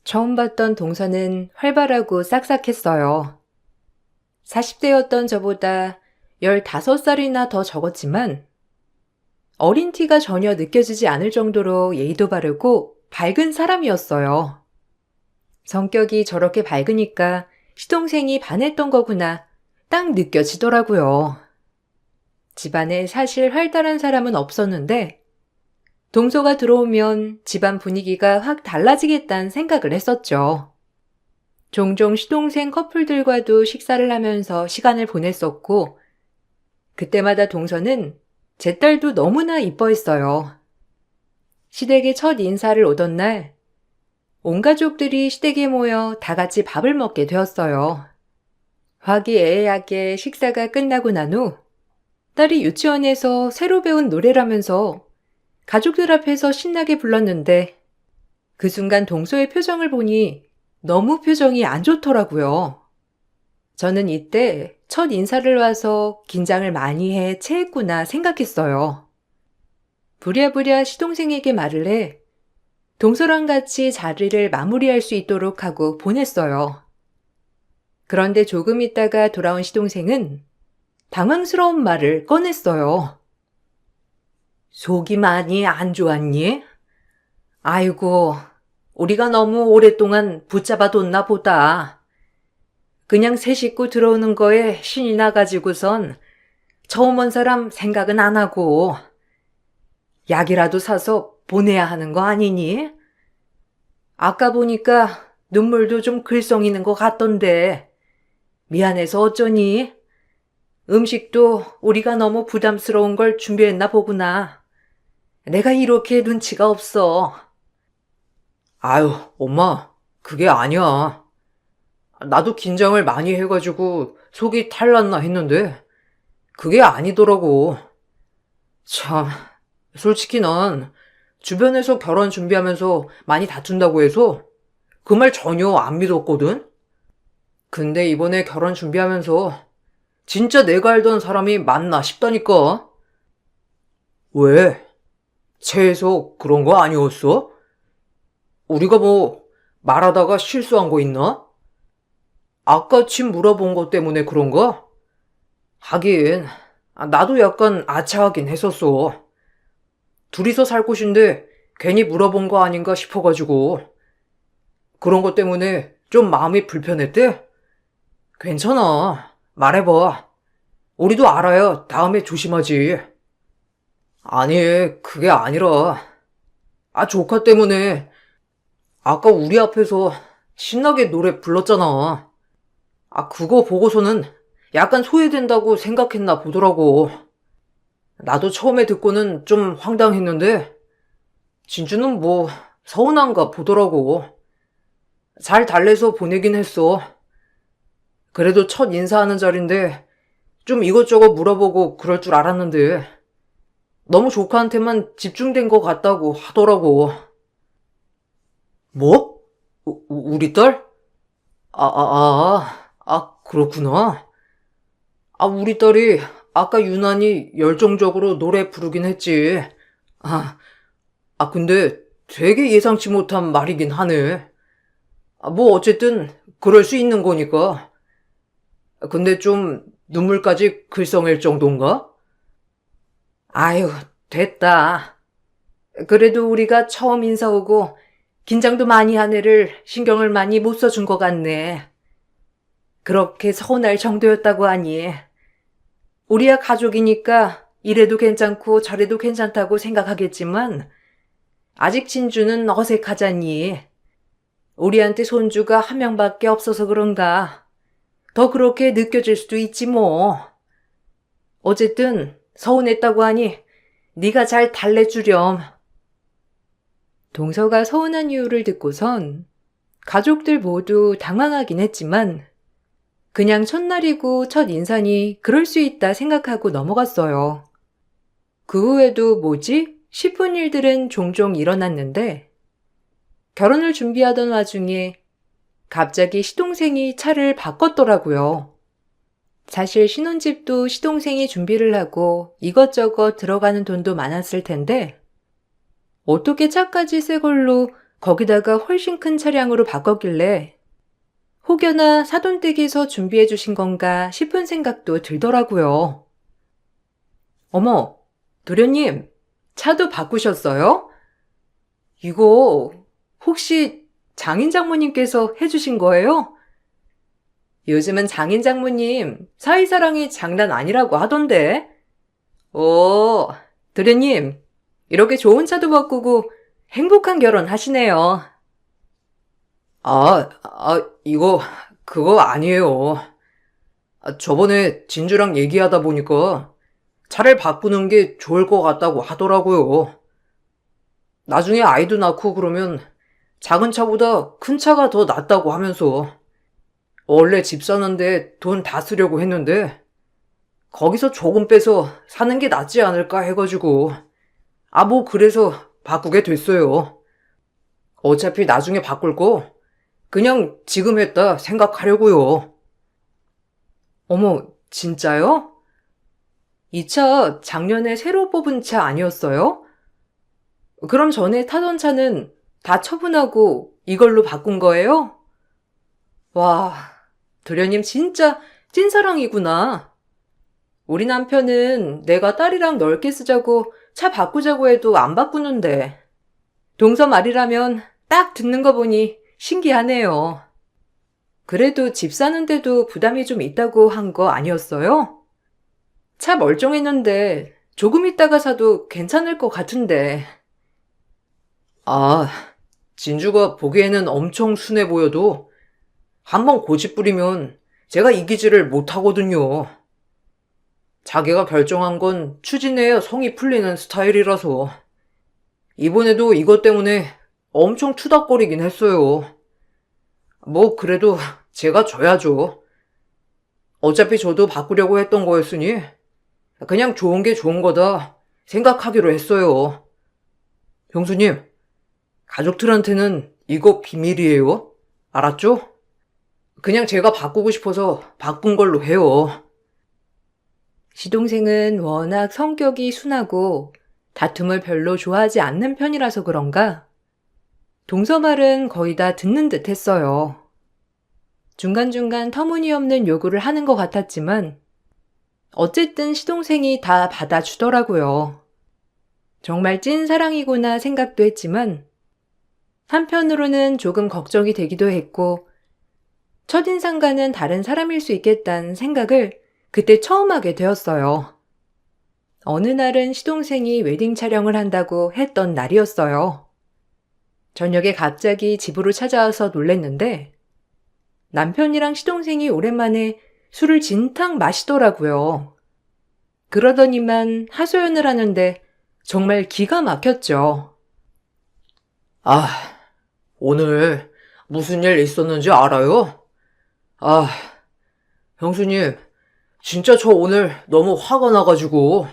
처음 봤던 동서는 활발하고 싹싹했어요. 40대였던 저보다 15살이나 더 적었지만 어린 티가 전혀 느껴지지 않을 정도로 예의도 바르고 밝은 사람이었어요. 성격이 저렇게 밝으니까 시동생이 반했던 거구나 딱 느껴지더라고요. 집안에 사실 활달한 사람은 없었는데 동서가 들어오면 집안 분위기가 확 달라지겠다는 생각을 했었죠. 종종 시동생 커플들과도 식사를 하면서 시간을 보냈었고 그때마다 동서는 제 딸도 너무나 이뻐했어요. 시댁에 첫 인사를 오던 날 온 가족들이 시댁에 모여 다 같이 밥을 먹게 되었어요. 화기애애하게 식사가 끝나고 난 후 딸이 유치원에서 새로 배운 노래라면서 가족들 앞에서 신나게 불렀는데 그 순간 동서의 표정을 보니 너무 표정이 안 좋더라고요. 저는 이때 첫 인사를 와서 긴장을 많이 해 체했구나 생각했어요. 부랴부랴 시동생에게 말을 해 동서랑 같이 자리를 마무리할 수 있도록 하고 보냈어요. 그런데 조금 있다가 돌아온 시동생은 당황스러운 말을 꺼냈어요. 속이 많이 안 좋았니? 아이고, 우리가 너무 오랫동안 붙잡아뒀나 보다. 그냥 새 식구 들어오는 거에 신이 나가지고선 처음 온 사람 생각은 안 하고 약이라도 사서 보내야 하는 거 아니니? 아까 보니까 눈물도 좀 글썽이는 것 같던데 미안해서 어쩌니? 음식도 우리가 너무 부담스러운 걸 준비했나 보구나. 내가 이렇게 눈치가 없어. 아유, 엄마, 그게 아니야. 나도 긴장을 많이 해가지고 속이 탈났나 했는데 그게 아니더라고. 참, 솔직히 난 주변에서 결혼 준비하면서 많이 다툰다고 해서 그 말 전혀 안 믿었거든? 근데 이번에 결혼 준비하면서 진짜 내가 알던 사람이 맞나 싶다니까. 왜? 체해서 그런 거 아니었어? 우리가 뭐 말하다가 실수한 거 있나? 아까 침 물어본 것 때문에 그런가? 하긴 나도 약간 아차하긴 했었어. 둘이서 살 곳인데 괜히 물어본 거 아닌가 싶어가지고 그런 것 때문에 좀 마음이 불편했대? 괜찮아. 말해봐. 우리도 알아야 다음에 조심하지. 아니, 그게 아니라 조카 때문에 아까 우리 앞에서 신나게 노래 불렀잖아. 그거 보고서는 약간 소외된다고 생각했나 보더라고. 나도 처음에 듣고는 좀 황당했는데 진주는 뭐 서운한가 보더라고. 잘 달래서 보내긴 했어. 그래도 첫 인사하는 자리인데 좀 이것저것 물어보고 그럴 줄 알았는데 너무 조카한테만 집중된 것 같다고 하더라고. 뭐? 우리 딸? 그렇구나. 우리 딸이 아까 유난히 열정적으로 노래 부르긴 했지. 아, 근데 되게 예상치 못한 말이긴 하네. 뭐 어쨌든 그럴 수 있는 거니까. 근데 좀 눈물까지 글썽일 정도인가? 아유, 됐다. 그래도 우리가 처음 인사 오고 긴장도 많이 한 애를 신경을 많이 못 써준 것 같네. 그렇게 서운할 정도였다고 하니. 우리야 가족이니까 이래도 괜찮고 저래도 괜찮다고 생각하겠지만 아직 진주는 어색하잖니. 우리한테 손주가 한 명밖에 없어서 그런가. 더 그렇게 느껴질 수도 있지 뭐. 어쨌든 서운했다고 하니 네가 잘 달래주렴. 동서가 서운한 이유를 듣고선 가족들 모두 당황하긴 했지만 그냥 첫날이고 첫 인사니 그럴 수 있다 생각하고 넘어갔어요. 그 후에도 뭐지? 싶은 일들은 종종 일어났는데 결혼을 준비하던 와중에 갑자기 시동생이 차를 바꿨더라고요. 사실 신혼집도 시동생이 준비를 하고 이것저것 들어가는 돈도 많았을 텐데 어떻게 차까지 새 걸로 거기다가 훨씬 큰 차량으로 바꿨길래 혹여나 사돈댁에서 준비해 주신 건가 싶은 생각도 들더라고요. 어머, 도련님, 차도 바꾸셨어요? 이거 혹시 장인 장모님께서 해주신 거예요? 요즘은 장인 장모님 사이사랑이 장난 아니라고 하던데. 오, 도련님, 이렇게 좋은 차도 바꾸고 행복한 결혼 하시네요. 이거, 그거 아니에요. 저번에 진주랑 얘기하다 보니까 차를 바꾸는 게 좋을 것 같다고 하더라고요. 나중에 아이도 낳고 그러면 작은 차보다 큰 차가 더 낫다고 하면서 원래 집 사는데 돈 다 쓰려고 했는데 거기서 조금 빼서 사는 게 낫지 않을까 해가지고 뭐 그래서 바꾸게 됐어요. 어차피 나중에 바꿀 거 그냥 지금 했다 생각하려고요. 어머, 진짜요? 이 차 작년에 새로 뽑은 차 아니었어요? 그럼 전에 타던 차는 다 처분하고 이걸로 바꾼 거예요? 와, 도련님 진짜 찐사랑이구나. 우리 남편은 내가 딸이랑 넓게 쓰자고 차 바꾸자고 해도 안 바꾸는데. 동서 말이라면 딱 듣는 거 보니 신기하네요. 그래도 집 사는데도 부담이 좀 있다고 한 거 아니었어요? 차 멀쩡했는데 조금 있다가 사도 괜찮을 것 같은데. 진주가 보기에는 엄청 순해 보여도 한번 고집 부리면 제가 이기지를 못하거든요. 자기가 결정한 건 추진해야 성이 풀리는 스타일이라서 이번에도 이것 때문에 엄청 투닥거리긴 했어요. 뭐 그래도 제가 져야죠. 어차피 저도 바꾸려고 했던 거였으니 그냥 좋은 게 좋은 거다 생각하기로 했어요. 형수님, 가족들한테는 이거 비밀이에요. 알았죠? 그냥 제가 바꾸고 싶어서 바꾼 걸로 해요. 시동생은 워낙 성격이 순하고 다툼을 별로 좋아하지 않는 편이라서 그런가 동서 말은 거의 다 듣는 듯 했어요. 중간중간 터무니없는 요구를 하는 것 같았지만 어쨌든 시동생이 다 받아주더라고요. 정말 찐 사랑이구나 생각도 했지만 한편으로는 조금 걱정이 되기도 했고 첫인상과는 다른 사람일 수 있겠다는 생각을 그때 처음 하게 되었어요. 어느 날은 시동생이 웨딩 촬영을 한다고 했던 날이었어요. 저녁에 갑자기 집으로 찾아와서 놀랬는데 남편이랑 시동생이 오랜만에 술을 진탕 마시더라고요. 그러더니만 하소연을 하는데 정말 기가 막혔죠. 오늘 무슨 일 있었는지 알아요? 형수님, 진짜 저 오늘 너무 화가 나가지고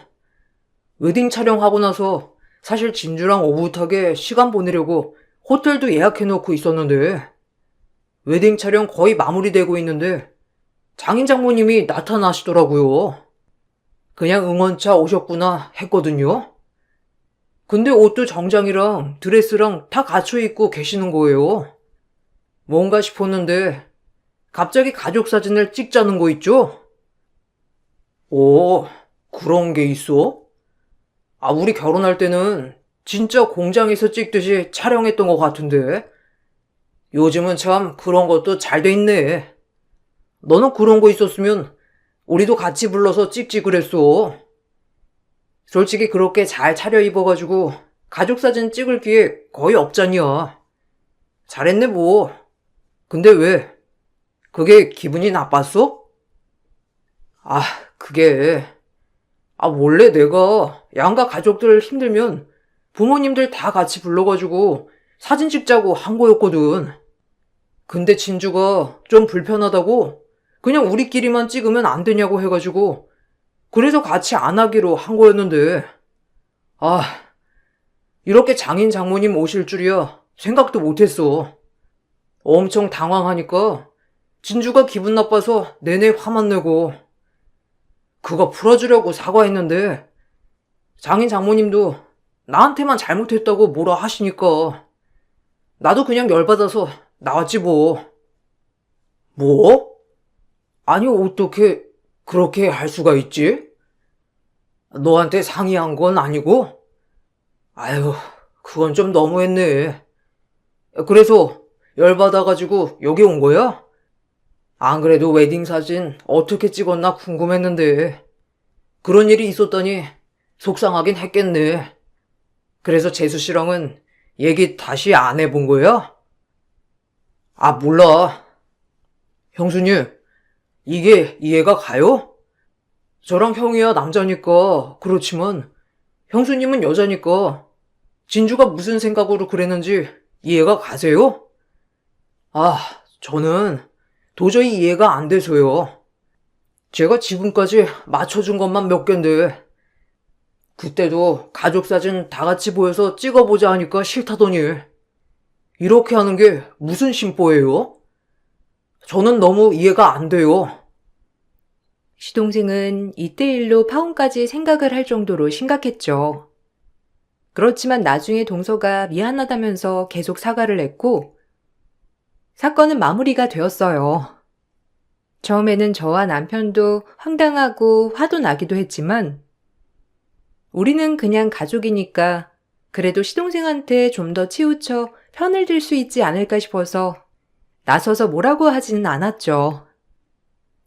웨딩 촬영하고 나서 사실 진주랑 오붓하게 시간 보내려고 호텔도 예약해놓고 있었는데 웨딩 촬영 거의 마무리되고 있는데 장인 장모님이 나타나시더라고요. 그냥 응원차 오셨구나 했거든요. 근데 옷도 정장이랑 드레스랑 다 갖춰 입고 계시는 거예요. 뭔가 싶었는데 갑자기 가족 사진을 찍자는 거 있죠? 오, 그런 게 있어? 아, 우리 결혼할 때는 진짜 공장에서 찍듯이 촬영했던 것 같은데 요즘은 참 그런 것도 잘 돼 있네. 너는 그런 거 있었으면 우리도 같이 불러서 찍지 그랬어. 솔직히 그렇게 잘 차려입어가지고 가족사진 찍을 기회 거의 없잖냐. 잘했네 뭐. 근데 왜? 그게 기분이 나빴어? 아, 그게... 원래 내가 양가 가족들 힘들면 부모님들 다 같이 불러가지고 사진 찍자고 한 거였거든. 근데 진주가 좀 불편하다고 그냥 우리끼리만 찍으면 안 되냐고 해가지고 그래서 같이 안 하기로 한 거였는데 아, 이렇게 장인 장모님 오실 줄이야 생각도 못했어. 엄청 당황하니까 진주가 기분 나빠서 내내 화만 내고 그거 풀어주려고 사과했는데 장인 장모님도 나한테만 잘못했다고 뭐라 하시니까 나도 그냥 열받아서 나왔지 뭐. 뭐? 아니 어떻게 그렇게 할 수가 있지? 너한테 상의한 건 아니고? 아유, 그건 좀 너무했네. 그래서 열받아가지고 여기 온 거야? 안 그래도 웨딩 사진 어떻게 찍었나 궁금했는데 그런 일이 있었다니 속상하긴 했겠네. 그래서 재수 씨랑은 얘기 다시 안 해본 거야? 아, 몰라. 형수님, 이게 이해가 가요? 저랑 형이야 남자니까 그렇지만 형수님은 여자니까 진주가 무슨 생각으로 그랬는지 이해가 가세요? 아, 저는 도저히 이해가 안 돼서요. 제가 지금까지 맞춰준 것만 몇 갠데 그때도 가족 사진 다 같이 보여서 찍어보자 하니까 싫다더니 이렇게 하는 게 무슨 심보예요? 저는 너무 이해가 안 돼요. 시동생은 이때 일로 파혼까지 생각을 할 정도로 심각했죠. 그렇지만 나중에 동서가 미안하다면서 계속 사과를 했고 사건은 마무리가 되었어요. 처음에는 저와 남편도 황당하고 화도 나기도 했지만 우리는 그냥 가족이니까 그래도 시동생한테 좀 더 치우쳐 편을 들 수 있지 않을까 싶어서 나서서 뭐라고 하지는 않았죠.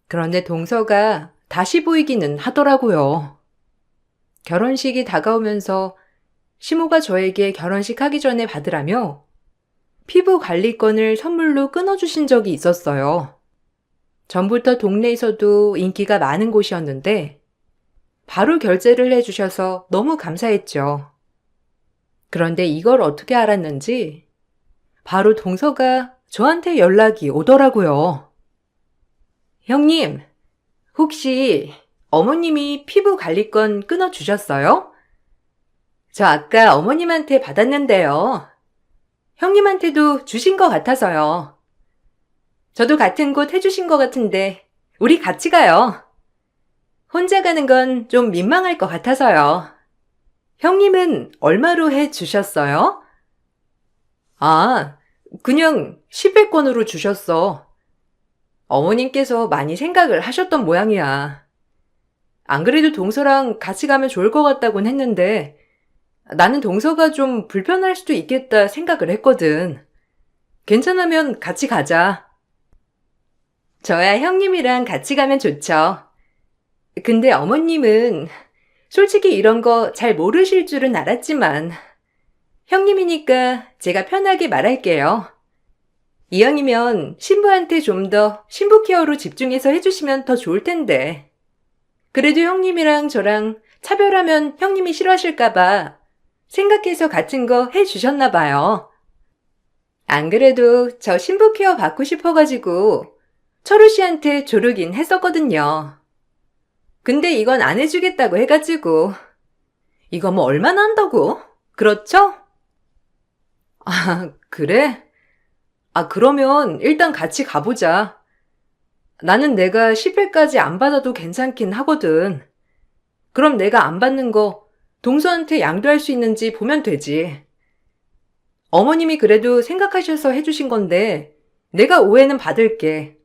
그런데 동서가 다시 보이기는 하더라고요. 결혼식이 다가오면서 시모가 저에게 결혼식 하기 전에 받으라며 피부 관리권을 선물로 끊어주신 적이 있었어요. 전부터 동네에서도 인기가 많은 곳이었는데 바로 결제를 해주셔서 너무 감사했죠. 그런데 이걸 어떻게 알았는지 바로 동서가 저한테 연락이 오더라고요. 형님, 혹시 어머님이 피부 관리권 끊어주셨어요? 저 아까 어머님한테 받았는데요. 형님한테도 주신 것 같아서요. 저도 같은 곳 해주신 것 같은데 우리 같이 가요. 혼자 가는 건 좀 민망할 것 같아서요. 형님은 얼마로 해주셨어요? 아, 그냥 10회권으로 주셨어. 어머님께서 많이 생각을 하셨던 모양이야. 안 그래도 동서랑 같이 가면 좋을 것 같다곤 했는데 나는 동서가 좀 불편할 수도 있겠다 생각을 했거든. 괜찮으면 같이 가자. 저야 형님이랑 같이 가면 좋죠. 근데 어머님은 솔직히 이런 거 잘 모르실 줄은 알았지만 형님이니까 제가 편하게 말할게요. 이왕이면 신부한테 좀 더 신부 케어로 집중해서 해주시면 더 좋을 텐데. 그래도 형님이랑 저랑 차별하면 형님이 싫어하실까봐 생각해서 같은 거 해주셨나 봐요. 안 그래도 저 신부 케어 받고 싶어가지고 철우 씨한테 조르긴 했었거든요. 근데 이건 안 해주겠다고 해가지고. 이거 뭐 얼마나 한다고? 그렇죠? 아, 그래? 아, 그러면 일단 같이 가보자. 나는 내가 10회까지 안 받아도 괜찮긴 하거든. 그럼 내가 안 받는 거 동서한테 양도할 수 있는지 보면 되지. 어머님이 그래도 생각하셔서 해주신 건데 내가 오해는 받을게.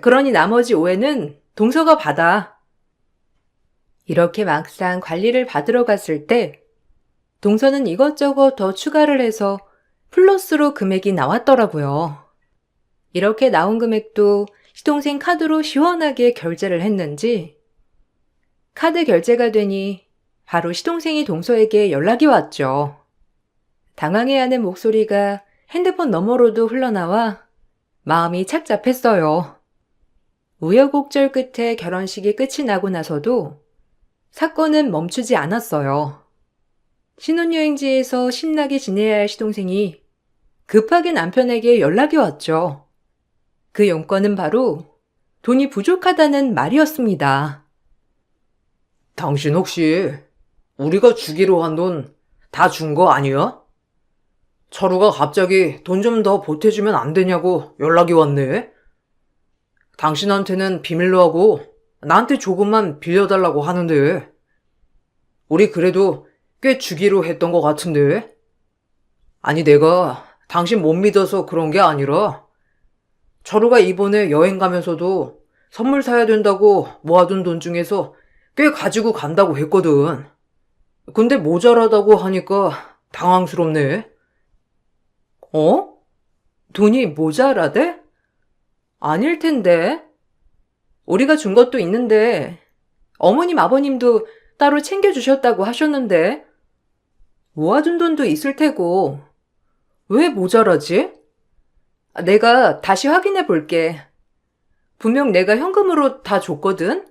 그러니 나머지 오해는 동서가 받아. 이렇게 막상 관리를 받으러 갔을 때 동서는 이것저것 더 추가를 해서 플러스로 금액이 나왔더라고요. 이렇게 나온 금액도 시동생 카드로 시원하게 결제를 했는지 카드 결제가 되니 바로 시동생이 동서에게 연락이 왔죠. 당황해하는 목소리가 핸드폰 너머로도 흘러나와 마음이 착잡했어요. 우여곡절 끝에 결혼식이 끝이 나고 나서도 사건은 멈추지 않았어요. 신혼여행지에서 신나게 지내야 할 시동생이 급하게 남편에게 연락이 왔죠. 그 용건은 바로 돈이 부족하다는 말이었습니다. 당신 혹시 우리가 주기로 한 돈 다 준 거 아니야? 철우가 갑자기 돈 좀 더 보태주면 안 되냐고 연락이 왔네. 당신한테는 비밀로 하고 나한테 조금만 빌려달라고 하는데 우리 그래도 꽤 주기로 했던 것 같은데. 아니 내가 당신 못 믿어서 그런 게 아니라 철우가 이번에 여행 가면서도 선물 사야 된다고 모아둔 돈 중에서 꽤 가지고 간다고 했거든. 근데 모자라다고 하니까 당황스럽네. 어? 돈이 모자라대? 아닐 텐데. 우리가 준 것도 있는데 어머님 아버님도 따로 챙겨주셨다고 하셨는데 모아둔 돈도 있을 테고 왜 모자라지? 내가 다시 확인해 볼게. 분명 내가 현금으로 다 줬거든?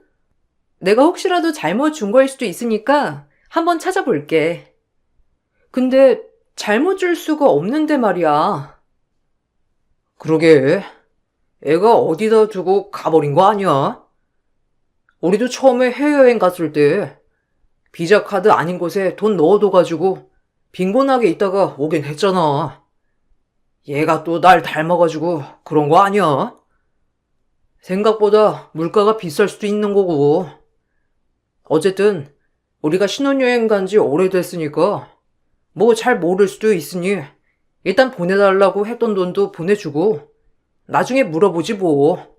내가 혹시라도 잘못 준 거일 수도 있으니까 한번 찾아볼게. 근데 잘못 줄 수가 없는데 말이야. 그러게 애가 어디다 두고 가버린 거 아니야? 우리도 처음에 해외여행 갔을 때 비자 카드 아닌 곳에 돈 넣어둬가지고 빈곤하게 있다가 오긴 했잖아. 얘가 또 날 닮아가지고 그런 거 아니야? 생각보다 물가가 비쌀 수도 있는 거고. 어쨌든 우리가 신혼여행 간 지 오래됐으니까 뭐 잘 모를 수도 있으니 일단 보내달라고 했던 돈도 보내주고 나중에 물어보지 뭐.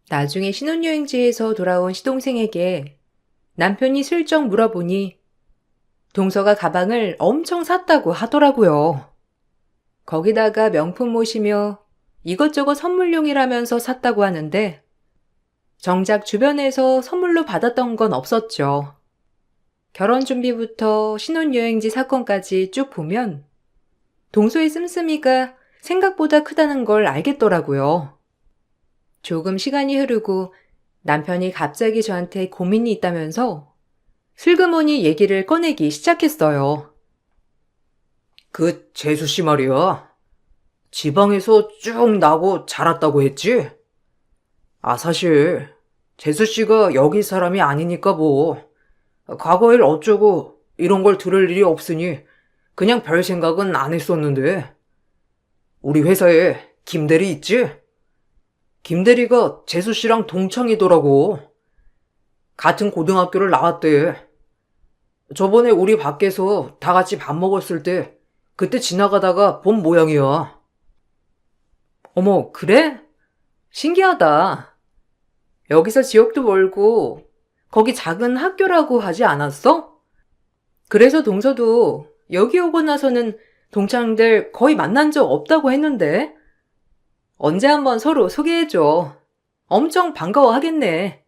나중에 신혼여행지에서 돌아온 시동생에게 남편이 슬쩍 물어보니 동서가 가방을 엄청 샀다고 하더라고요. 거기다가 명품 옷이며 이것저것 선물용이라면서 샀다고 하는데 정작 주변에서 선물로 받았던 건 없었죠. 결혼 준비부터 신혼여행지 사건까지 쭉 보면 동서의 씀씀이가 생각보다 크다는 걸 알겠더라고요. 조금 시간이 흐르고 남편이 갑자기 저한테 고민이 있다면서 슬그머니 얘기를 꺼내기 시작했어요. 그 재수씨 말이야. 지방에서 쭉 나고 자랐다고 했지? 아 사실 재수씨가 여기 사람이 아니니까 뭐 과거 일 어쩌고 이런 걸 들을 일이 없으니 그냥 별 생각은 안 했었는데 우리 회사에 김대리 있지? 김대리가 재수씨랑 동창이더라고. 같은 고등학교를 나왔대. 저번에 우리 밖에서 다 같이 밥 먹었을 때 그때 지나가다가 본 모양이야. 어머, 그래? 신기하다. 여기서 지역도 멀고 거기 작은 학교라고 하지 않았어? 그래서 동서도 여기 오고 나서는 동창들 거의 만난 적 없다고 했는데 언제 한번 서로 소개해줘. 엄청 반가워하겠네.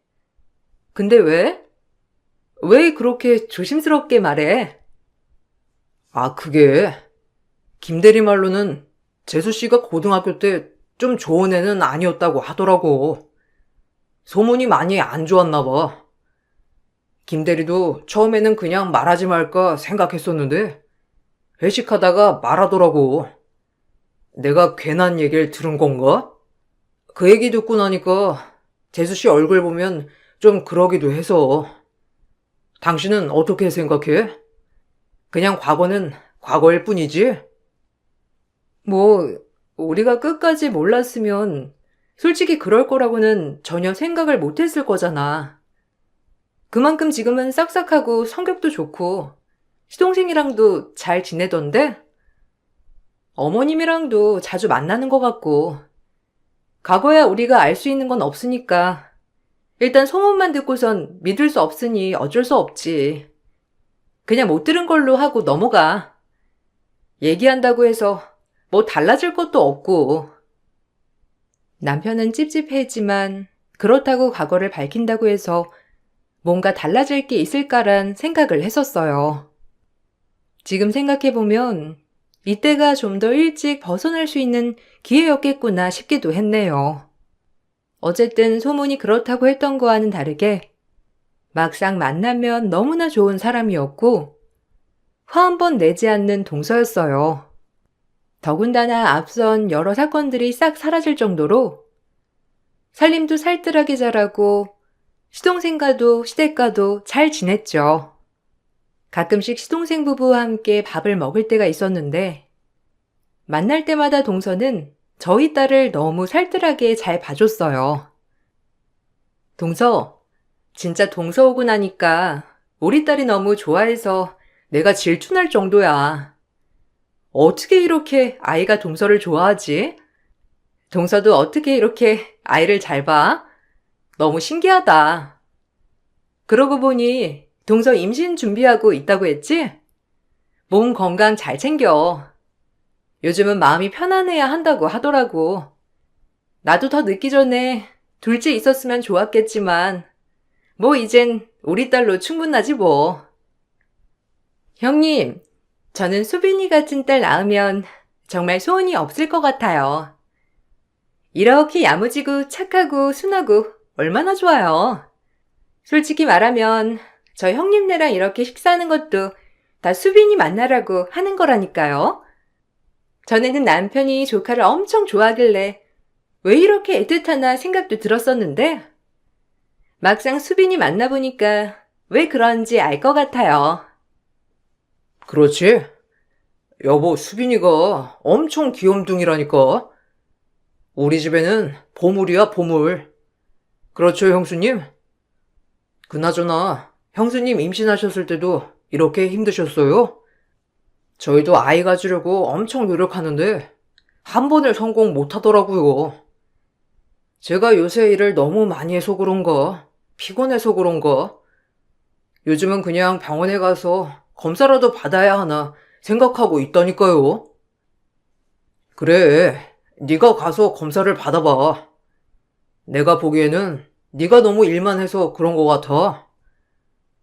근데 왜? 왜 그렇게 조심스럽게 말해? 아 그게 김대리 말로는 재수씨가 고등학교 때 좀 좋은 애는 아니었다고 하더라고. 소문이 많이 안 좋았나 봐. 김대리도 처음에는 그냥 말하지 말까 생각했었는데 회식하다가 말하더라고. 내가 괜한 얘기를 들은 건가? 그 얘기 듣고 나니까 재수씨 얼굴 보면 좀 그러기도 해서. 당신은 어떻게 생각해? 그냥 과거는 과거일 뿐이지? 뭐, 우리가 끝까지 몰랐으면 솔직히 그럴 거라고는 전혀 생각을 못 했을 거잖아. 그만큼 지금은 싹싹하고 성격도 좋고 시동생이랑도 잘 지내던데? 어머님이랑도 자주 만나는 것 같고 과거야 우리가 알 수 있는 건 없으니까 일단 소문만 듣고선 믿을 수 없으니 어쩔 수 없지. 그냥 못 들은 걸로 하고 넘어가. 얘기한다고 해서 뭐 달라질 것도 없고. 남편은 찝찝했지만 그렇다고 과거를 밝힌다고 해서 뭔가 달라질 게 있을까란 생각을 했었어요. 지금 생각해보면 이때가 좀 더 일찍 벗어날 수 있는 기회였겠구나 싶기도 했네요. 어쨌든 소문이 그렇다고 했던 거와는 다르게 막상 만나면 너무나 좋은 사람이었고 화 한 번 내지 않는 동서였어요. 더군다나 앞선 여러 사건들이 싹 사라질 정도로 살림도 살뜰하게 잘하고 시동생과도 시댁과도 잘 지냈죠. 가끔씩 시동생 부부와 함께 밥을 먹을 때가 있었는데 만날 때마다 동서는 저희 딸을 너무 살뜰하게 잘 봐줬어요. 동서, 진짜 동서 오고 나니까 우리 딸이 너무 좋아해서 내가 질투날 정도야. 어떻게 이렇게 아이가 동서를 좋아하지? 동서도 어떻게 이렇게 아이를 잘 봐? 너무 신기하다. 그러고 보니 동서 임신 준비하고 있다고 했지? 몸 건강 잘 챙겨. 요즘은 마음이 편안해야 한다고 하더라고. 나도 더 늦기 전에 둘째 있었으면 좋았겠지만 뭐 이젠 우리 딸로 충분하지 뭐. 형님, 저는 수빈이 같은 딸 낳으면 정말 소원이 없을 것 같아요. 이렇게 야무지고 착하고 순하고 얼마나 좋아요. 솔직히 말하면 저 형님네랑 이렇게 식사하는 것도 다 수빈이 만나라고 하는 거라니까요. 전에는 남편이 조카를 엄청 좋아하길래 왜 이렇게 애틋하나 생각도 들었었는데 막상 수빈이 만나보니까 왜 그런지 알 것 같아요. 그렇지? 여보, 수빈이가 엄청 귀염둥이라니까. 우리 집에는 보물이야, 보물. 그렇죠, 형수님? 그나저나 형수님 임신하셨을 때도 이렇게 힘드셨어요? 저희도 아이 가지려고 엄청 노력하는데 한 번을 성공 못 하더라고요. 제가 요새 일을 너무 많이 해서 그런가, 피곤해서 그런가, 요즘은 그냥 병원에 가서 검사라도 받아야 하나 생각하고 있다니까요. 그래, 네가 가서 검사를 받아봐. 내가 보기에는 네가 너무 일만 해서 그런 것 같아.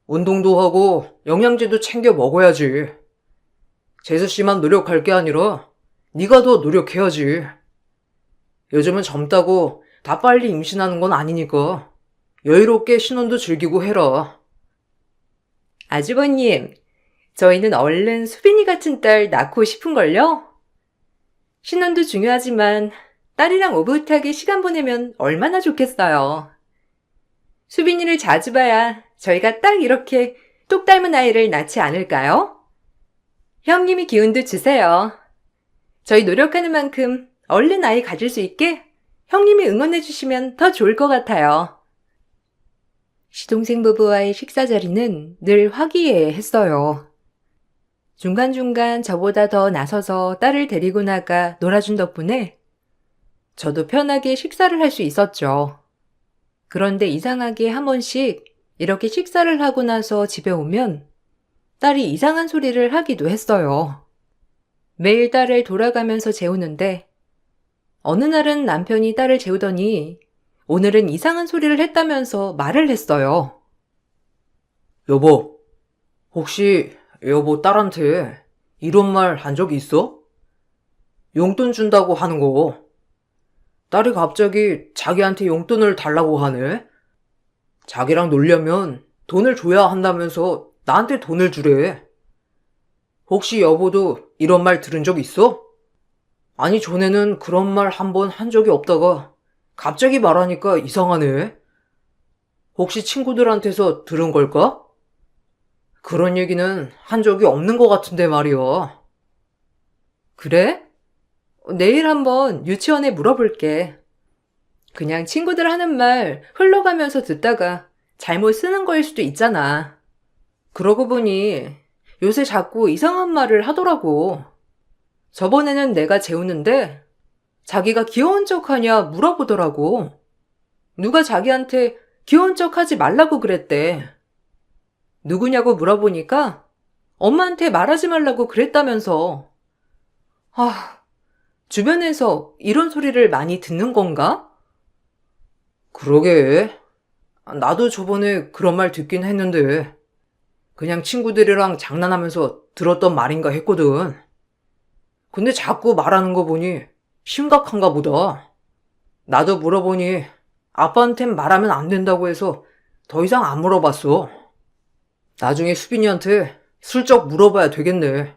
운동도 하고 영양제도 챙겨 먹어야지. 재수 씨만 노력할 게 아니라 네가 더 노력해야지. 요즘은 젊다고 다 빨리 임신하는 건 아니니까 여유롭게 신혼도 즐기고 해라. 아주버님, 저희는 얼른 수빈이 같은 딸 낳고 싶은걸요? 신혼도 중요하지만 딸이랑 오붓하게 시간 보내면 얼마나 좋겠어요. 수빈이를 자주 봐야 저희가 딱 이렇게 똑 닮은 아이를 낳지 않을까요? 형님이 기운도 주세요. 저희 노력하는 만큼 얼른 아이 가질 수 있게 형님이 응원해 주시면 더 좋을 것 같아요. 시동생 부부와의 식사 자리는 늘 화기애애했어요. 중간중간 저보다 더 나서서 딸을 데리고 나가 놀아준 덕분에 저도 편하게 식사를 할 수 있었죠. 그런데 이상하게 한 번씩 이렇게 식사를 하고 나서 집에 오면 딸이 이상한 소리를 하기도 했어요. 매일 딸을 돌아가면서 재우는데 어느 날은 남편이 딸을 재우더니 오늘은 이상한 소리를 했다면서 말을 했어요. 여보, 혹시 여보 딸한테 이런 말 한 적 있어? 용돈 준다고 하는 거. 딸이 갑자기 자기한테 용돈을 달라고 하네. 자기랑 놀려면 돈을 줘야 한다면서 나한테 돈을 주래. 혹시 여보도 이런 말 들은 적 있어? 아니, 전에는 그런 말 한 번 한 적이 없다가 갑자기 말하니까 이상하네. 혹시 친구들한테서 들은 걸까? 그런 얘기는 한 적이 없는 것 같은데 말이야. 그래? 내일 한번 유치원에 물어볼게. 그냥 친구들 하는 말 흘러가면서 듣다가 잘못 쓰는 거일 수도 있잖아. 그러고 보니 요새 자꾸 이상한 말을 하더라고. 저번에는 내가 재우는데 자기가 귀여운 척 하냐 물어보더라고. 누가 자기한테 귀여운 척 하지 말라고 그랬대. 누구냐고 물어보니까 엄마한테 말하지 말라고 그랬다면서. 아, 주변에서 이런 소리를 많이 듣는 건가? 그러게. 나도 저번에 그런 말 듣긴 했는데 그냥 친구들이랑 장난하면서 들었던 말인가 했거든. 근데 자꾸 말하는 거 보니 심각한가 보다. 나도 물어보니 아빠한텐 말하면 안 된다고 해서 더 이상 안 물어봤어. 나중에 수빈이한테 슬쩍 물어봐야 되겠네.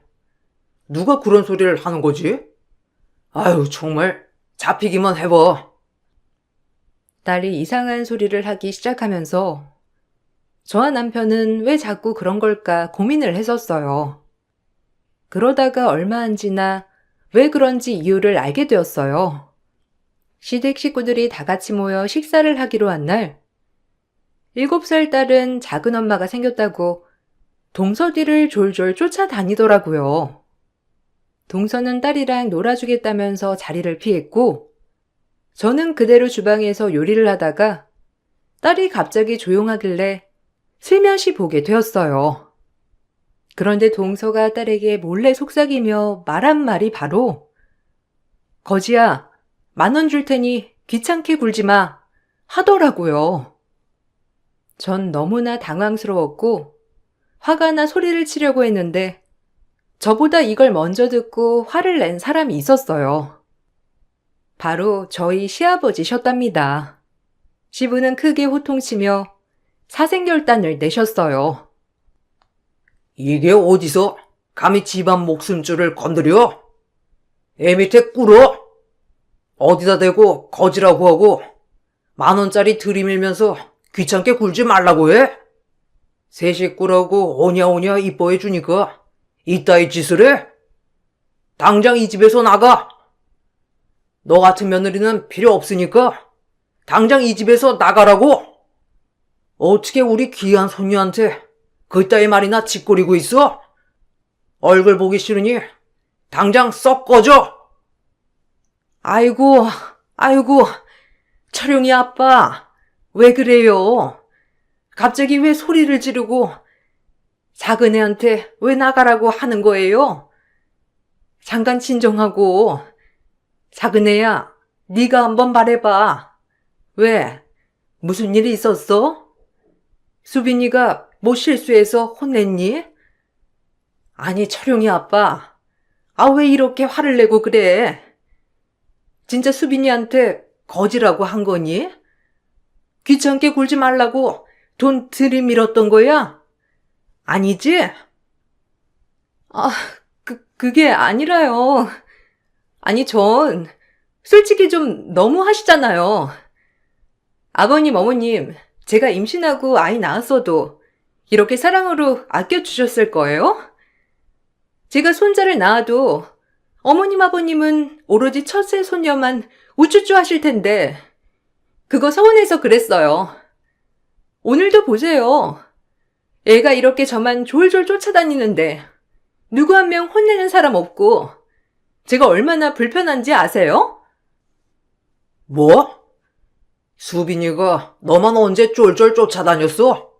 누가 그런 소리를 하는 거지? 아유, 정말 잡히기만 해봐. 딸이 이상한 소리를 하기 시작하면서 저와 남편은 왜 자꾸 그런 걸까 고민을 했었어요. 그러다가 얼마 안 지나 왜 그런지 이유를 알게 되었어요. 시댁 식구들이 다 같이 모여 식사를 하기로 한 날, 7살 딸은 작은 엄마가 생겼다고 동서 뒤를 졸졸 쫓아다니더라고요. 동서는 딸이랑 놀아주겠다면서 자리를 피했고, 저는 그대로 주방에서 요리를 하다가 딸이 갑자기 조용하길래 슬며시 보게 되었어요. 그런데 동서가 딸에게 몰래 속삭이며 말한 말이 바로 거지야, 10,000원 줄 테니 귀찮게 굴지 마 하더라고요. 전 너무나 당황스러웠고 화가 나 소리를 치려고 했는데 저보다 이걸 먼저 듣고 화를 낸 사람이 있었어요. 바로 저희 시아버지셨답니다. 시부는 크게 호통치며 사생결단을 내셨어요. 이게 어디서 감히 집안 목숨줄을 건드려? 애 밑에 꿇어? 어디다 대고 거지라고 하고 10,000원짜리 들이밀면서 귀찮게 굴지 말라고 해? 새 식구라고 오냐오냐 이뻐해 주니까 이따위 짓을 해? 당장 이 집에서 나가! 너 같은 며느리는 필요 없으니까 당장 이 집에서 나가라고! 어떻게 우리 귀한 손녀한테 그따위 말이나 짓거리고 있어? 얼굴 보기 싫으니 당장 썩 꺼져! 아이고, 철용이 아빠, 왜 그래요? 갑자기 왜 소리를 지르고 작은 애한테 왜 나가라고 하는 거예요? 잠깐 진정하고, 작은 애야, 네가 한번 말해봐. 왜? 무슨 일이 있었어? 수빈이가 뭐 실수해서 혼냈니? 아니, 철용이 아빠, 왜 이렇게 화를 내고 그래? 진짜 수빈이한테 거지라고 한 거니? 귀찮게 굴지 말라고 돈 들이밀었던 거야? 아니지? 그게 아니라요. 아니, 전 솔직히 좀 너무 하시잖아요. 아버님, 어머님, 제가 임신하고 아이 낳았어도 이렇게 사랑으로 아껴주셨을 거예요? 제가 손자를 낳아도 어머님, 아버님은 오로지 첫째 손녀만 우쭈쭈 하실 텐데 그거 서운해서 그랬어요. 오늘도 보세요. 애가 이렇게 저만 졸졸 쫓아다니는데 누구 한 명 혼내는 사람 없고 제가 얼마나 불편한지 아세요? 뭐? 수빈이가 너만 언제 쫄쫄 쫓아다녔어?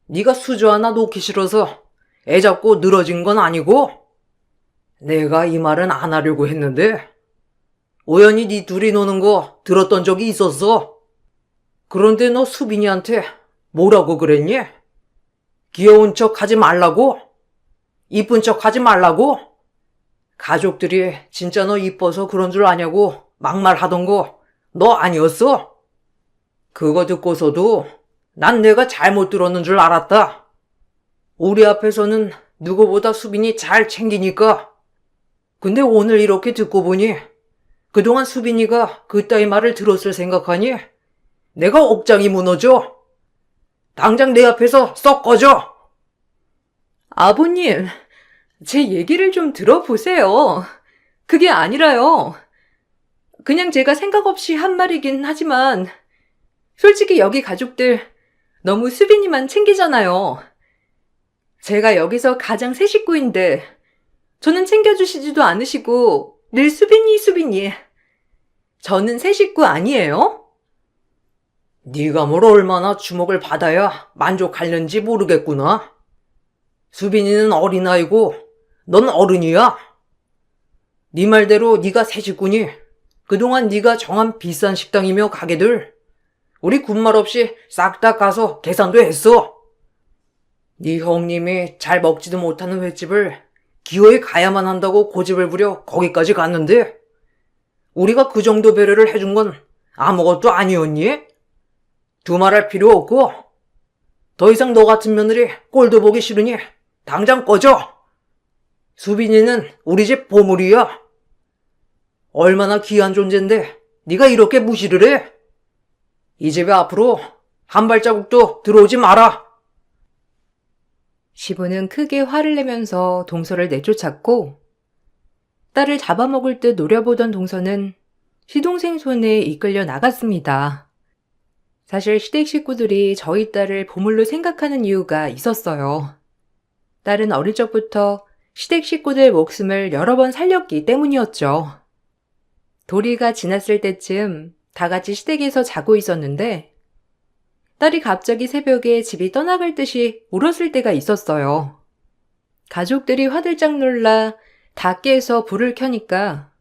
네가 수저 하나 놓기 싫어서 애 잡고 늘어진 건 아니고? 내가 이 말은 안 하려고 했는데 우연히 네 둘이 노는 거 들었던 적이 있었어. 그런데 너 수빈이한테 뭐라고 그랬니? 귀여운 척 하지 말라고? 이쁜 척 하지 말라고? 가족들이 진짜 너 이뻐서 그런 줄 아냐고 막말하던 거 너 아니었어? 그거 듣고서도 난 내가 잘못 들었는 줄 알았다. 우리 앞에서는 누구보다 수빈이 잘 챙기니까. 근데 오늘 이렇게 듣고 보니 그동안 수빈이가 그따위 말을 들었을 생각하니 내가 억장이 무너져. 당장 내 앞에서 썩 꺼져! 아버님, 제 얘기를 좀 들어보세요. 그게 아니라요. 그냥 제가 생각 없이 한 말이긴 하지만, 솔직히 여기 가족들 너무 수빈이만 챙기잖아요. 제가 여기서 가장 새 식구인데, 저는 챙겨주시지도 않으시고, 늘 수빈이. 저는 새 식구 아니에요? 네가 뭘 얼마나 주목을 받아야 만족하려는지 모르겠구나. 수빈이는 어린아이고 넌 어른이야. 네 말대로 네가 새 식구니 그동안 네가 정한 비싼 식당이며 가게들 우리 군말 없이 싹 다 가서 계산도 했어. 네 형님이 잘 먹지도 못하는 횟집을 기어이 가야만 한다고 고집을 부려 거기까지 갔는데 우리가 그 정도 배려를 해준 건 아무것도 아니었니? 두말할 필요 없고 더 이상 너 같은 며느리 꼴도 보기 싫으니 당장 꺼져. 수빈이는 우리 집 보물이야. 얼마나 귀한 존재인데 네가 이렇게 무시를 해? 이 집에 앞으로 한 발자국도 들어오지 마라. 시부는 크게 화를 내면서 동서를 내쫓았고, 딸을 잡아먹을 듯 노려보던 동서는 시동생 손에 이끌려 나갔습니다. 사실 시댁 식구들이 저희 딸을 보물로 생각하는 이유가 있었어요. 딸은 어릴 적부터 시댁 식구들 목숨을 여러 번 살렸기 때문이었죠. 도리가 지났을 때쯤 다 같이 시댁에서 자고 있었는데 딸이 갑자기 새벽에 집이 떠나갈 듯이 울었을 때가 있었어요. 가족들이 화들짝 놀라 다 깨서 불을 켜니까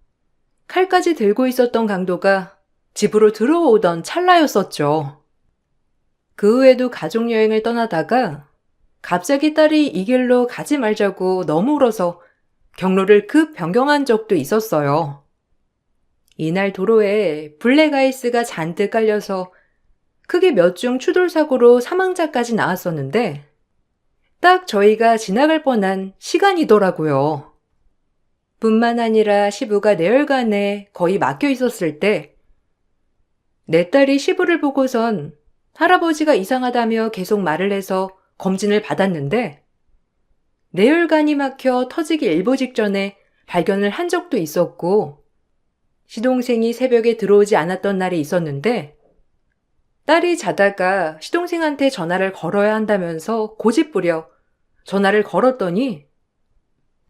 칼까지 들고 있었던 강도가 집으로 들어오던 찰나였었죠. 그 후에도 가족여행을 떠나다가 갑자기 딸이 이 길로 가지 말자고 너무 울어서 경로를 급 변경한 적도 있었어요. 이날 도로에 블랙아이스가 잔뜩 깔려서 크게 몇 중 추돌사고로 사망자까지 나왔었는데 딱 저희가 지나갈 뻔한 시간이더라고요. 뿐만 아니라 시부가 내열간에 거의 막혀 있었을 때 내 딸이 시부를 보고선 할아버지가 이상하다며 계속 말을 해서 검진을 받았는데 내열관이 막혀 터지기 일보 직전에 발견을 한 적도 있었고 시동생이 새벽에 들어오지 않았던 날이 있었는데 딸이 자다가 시동생한테 전화를 걸어야 한다면서 고집부려 전화를 걸었더니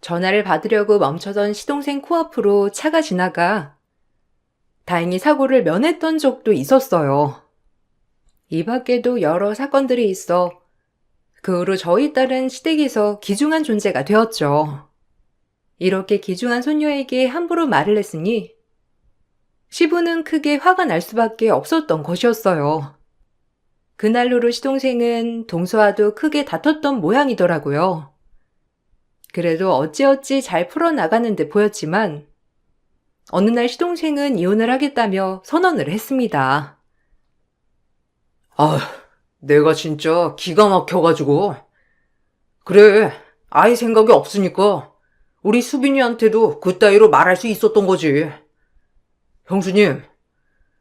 전화를 받으려고 멈춰선 시동생 코앞으로 차가 지나가 다행히 사고를 면했던 적도 있었어요. 이 밖에도 여러 사건들이 있어 그 후로 저희 딸은 시댁에서 귀중한 존재가 되었죠. 이렇게 귀중한 손녀에게 함부로 말을 했으니 시부는 크게 화가 날 수밖에 없었던 것이었어요. 그날로로 시동생은 동서와도 크게 다퉜던 모양이더라고요. 그래도 어찌어찌 잘 풀어나가는 듯 보였지만 어느 날 시동생은 이혼을 하겠다며 선언을 했습니다. 아, 내가 진짜 기가 막혀가지고. 그래, 아이 생각이 없으니까 우리 수빈이한테도 그따위로 말할 수 있었던 거지. 형수님,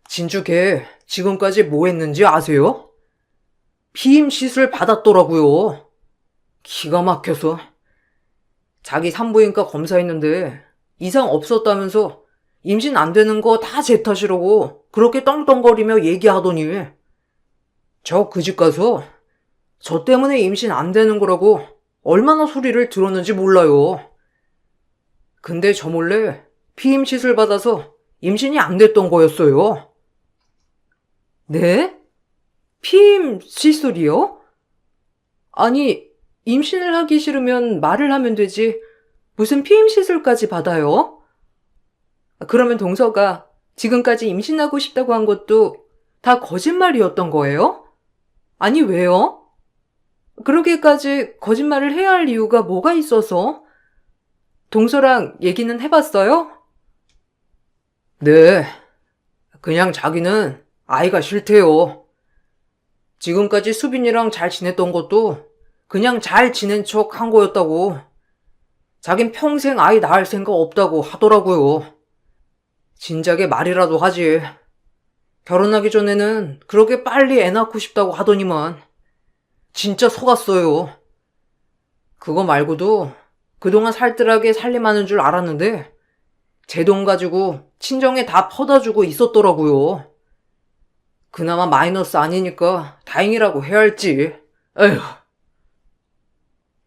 진주 걔 지금까지 뭐 했는지 아세요? 피임 시술 받았더라고요. 기가 막혀서. 자기 산부인과 검사했는데 이상 없었다면서 임신 안 되는 거 다 제 탓이라고 그렇게 떵떵거리며 얘기하더니 저 그 집 가서 저 때문에 임신 안 되는 거라고 얼마나 소리를 들었는지 몰라요. 근데 저 몰래 피임 시술 받아서 임신이 안 됐던 거였어요. 네? 피임 시술이요? 아니, 임신을 하기 싫으면 말을 하면 되지. 무슨 피임 시술까지 받아요? 그러면 동서가 지금까지 임신하고 싶다고 한 것도 다 거짓말이었던 거예요? 아니, 왜요? 그러기까지 거짓말을 해야 할 이유가 뭐가 있어서? 동서랑 얘기는 해봤어요? 네, 그냥 자기는 아이가 싫대요. 지금까지 수빈이랑 잘 지냈던 것도 그냥 잘 지낸 척 한 거였다고. 자긴 평생 아이 낳을 생각 없다고 하더라고요. 진작에 말이라도 하지. 결혼하기 전에는 그렇게 빨리 애 낳고 싶다고 하더니만 진짜 속았어요. 그거 말고도 그동안 살뜰하게 살림하는 줄 알았는데 제 돈 가지고 친정에 다 퍼다 주고 있었더라고요. 그나마 마이너스 아니니까 다행이라고 해야 할지. 에휴.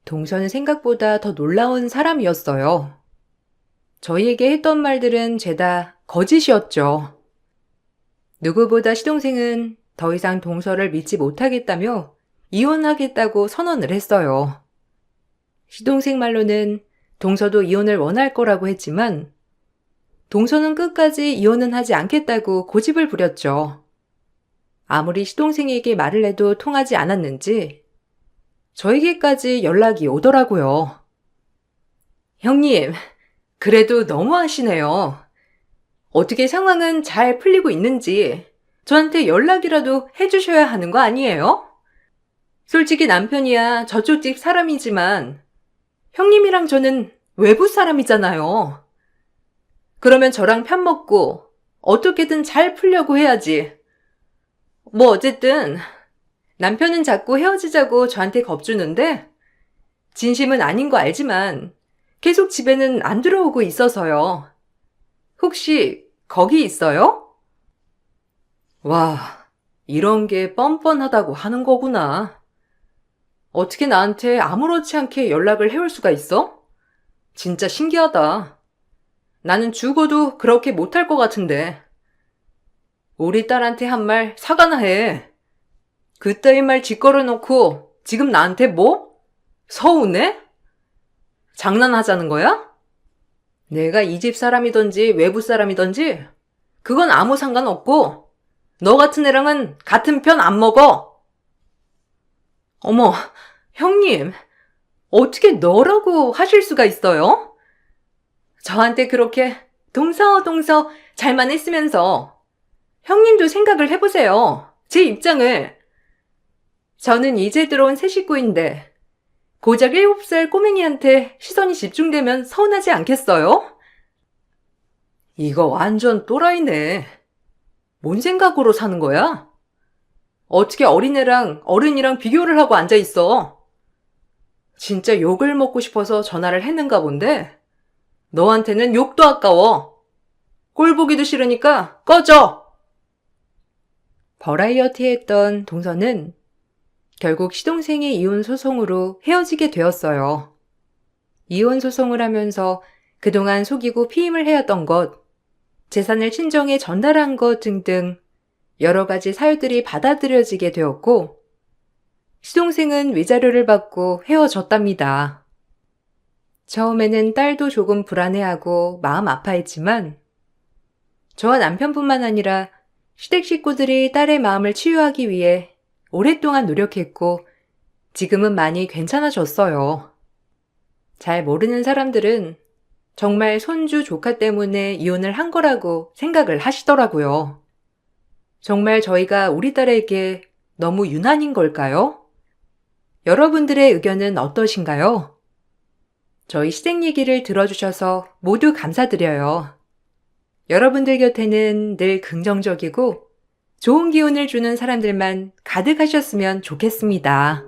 동서는 생각보다 더 놀라운 사람이었어요. 저희에게 했던 말들은 죄다 거짓이었죠. 누구보다 시동생은 더 이상 동서를 믿지 못하겠다며 이혼하겠다고 선언을 했어요. 시동생 말로는 동서도 이혼을 원할 거라고 했지만 동서는 끝까지 이혼은 하지 않겠다고 고집을 부렸죠. 아무리 시동생에게 말을 해도 통하지 않았는지 저에게까지 연락이 오더라고요. 형님, 그래도 너무하시네요. 어떻게 상황은 잘 풀리고 있는지 저한테 연락이라도 해주셔야 하는 거 아니에요? 솔직히 남편이야 저쪽 집 사람이지만 형님이랑 저는 외부 사람이잖아요. 그러면 저랑 편 먹고 어떻게든 잘 풀려고 해야지. 뭐 어쨌든 남편은 자꾸 헤어지자고 저한테 겁주는데 진심은 아닌 거 알지만 계속 집에는 안 들어오고 있어서요. 혹시 거기 있어요? 와, 이런 게 뻔뻔하다고 하는 거구나. 어떻게 나한테 아무렇지 않게 연락을 해올 수가 있어? 진짜 신기하다. 나는 죽어도 그렇게 못할 것 같은데. 우리 딸한테 한 말 사과나 해. 그따위 말 짓거려 놓고 지금 나한테 뭐? 서운해? 장난하자는 거야? 내가 이 집 사람이든지 외부 사람이든지 그건 아무 상관없고 너 같은 애랑은 같은 편 안 먹어. 어머, 형님, 어떻게 너라고 하실 수가 있어요? 저한테 그렇게 동서 잘만 했으면서 형님도 생각을 해보세요. 제 입장을. 저는 이제 들어온 새 식구인데 고작 7살 꼬맹이한테 시선이 집중되면 서운하지 않겠어요? 이거 완전 또라이네. 뭔 생각으로 사는 거야? 어떻게 어린애랑 어른이랑 비교를 하고 앉아있어? 진짜 욕을 먹고 싶어서 전화를 했는가 본데 너한테는 욕도 아까워. 꼴 보기도 싫으니까 꺼져! 버라이어티에 했던 동서는 결국 시동생의 이혼 소송으로 헤어지게 되었어요. 이혼 소송을 하면서 그동안 속이고 피임을 해왔던 것, 재산을 친정에 전달한 것 등등 여러 가지 사유들이 받아들여지게 되었고 시동생은 위자료를 받고 헤어졌답니다. 처음에는 딸도 조금 불안해하고 마음 아파했지만 저와 남편뿐만 아니라 시댁 식구들이 딸의 마음을 치유하기 위해 오랫동안 노력했고 지금은 많이 괜찮아졌어요. 잘 모르는 사람들은 정말 손주 조카 때문에 이혼을 한 거라고 생각을 하시더라고요. 정말 저희가 우리 딸에게 너무 유난인 걸까요? 여러분들의 의견은 어떠신가요? 저희 시댁 얘기를 들어주셔서 모두 감사드려요. 여러분들 곁에는 늘 긍정적이고 좋은 기운을 주는 사람들만 가득하셨으면 좋겠습니다.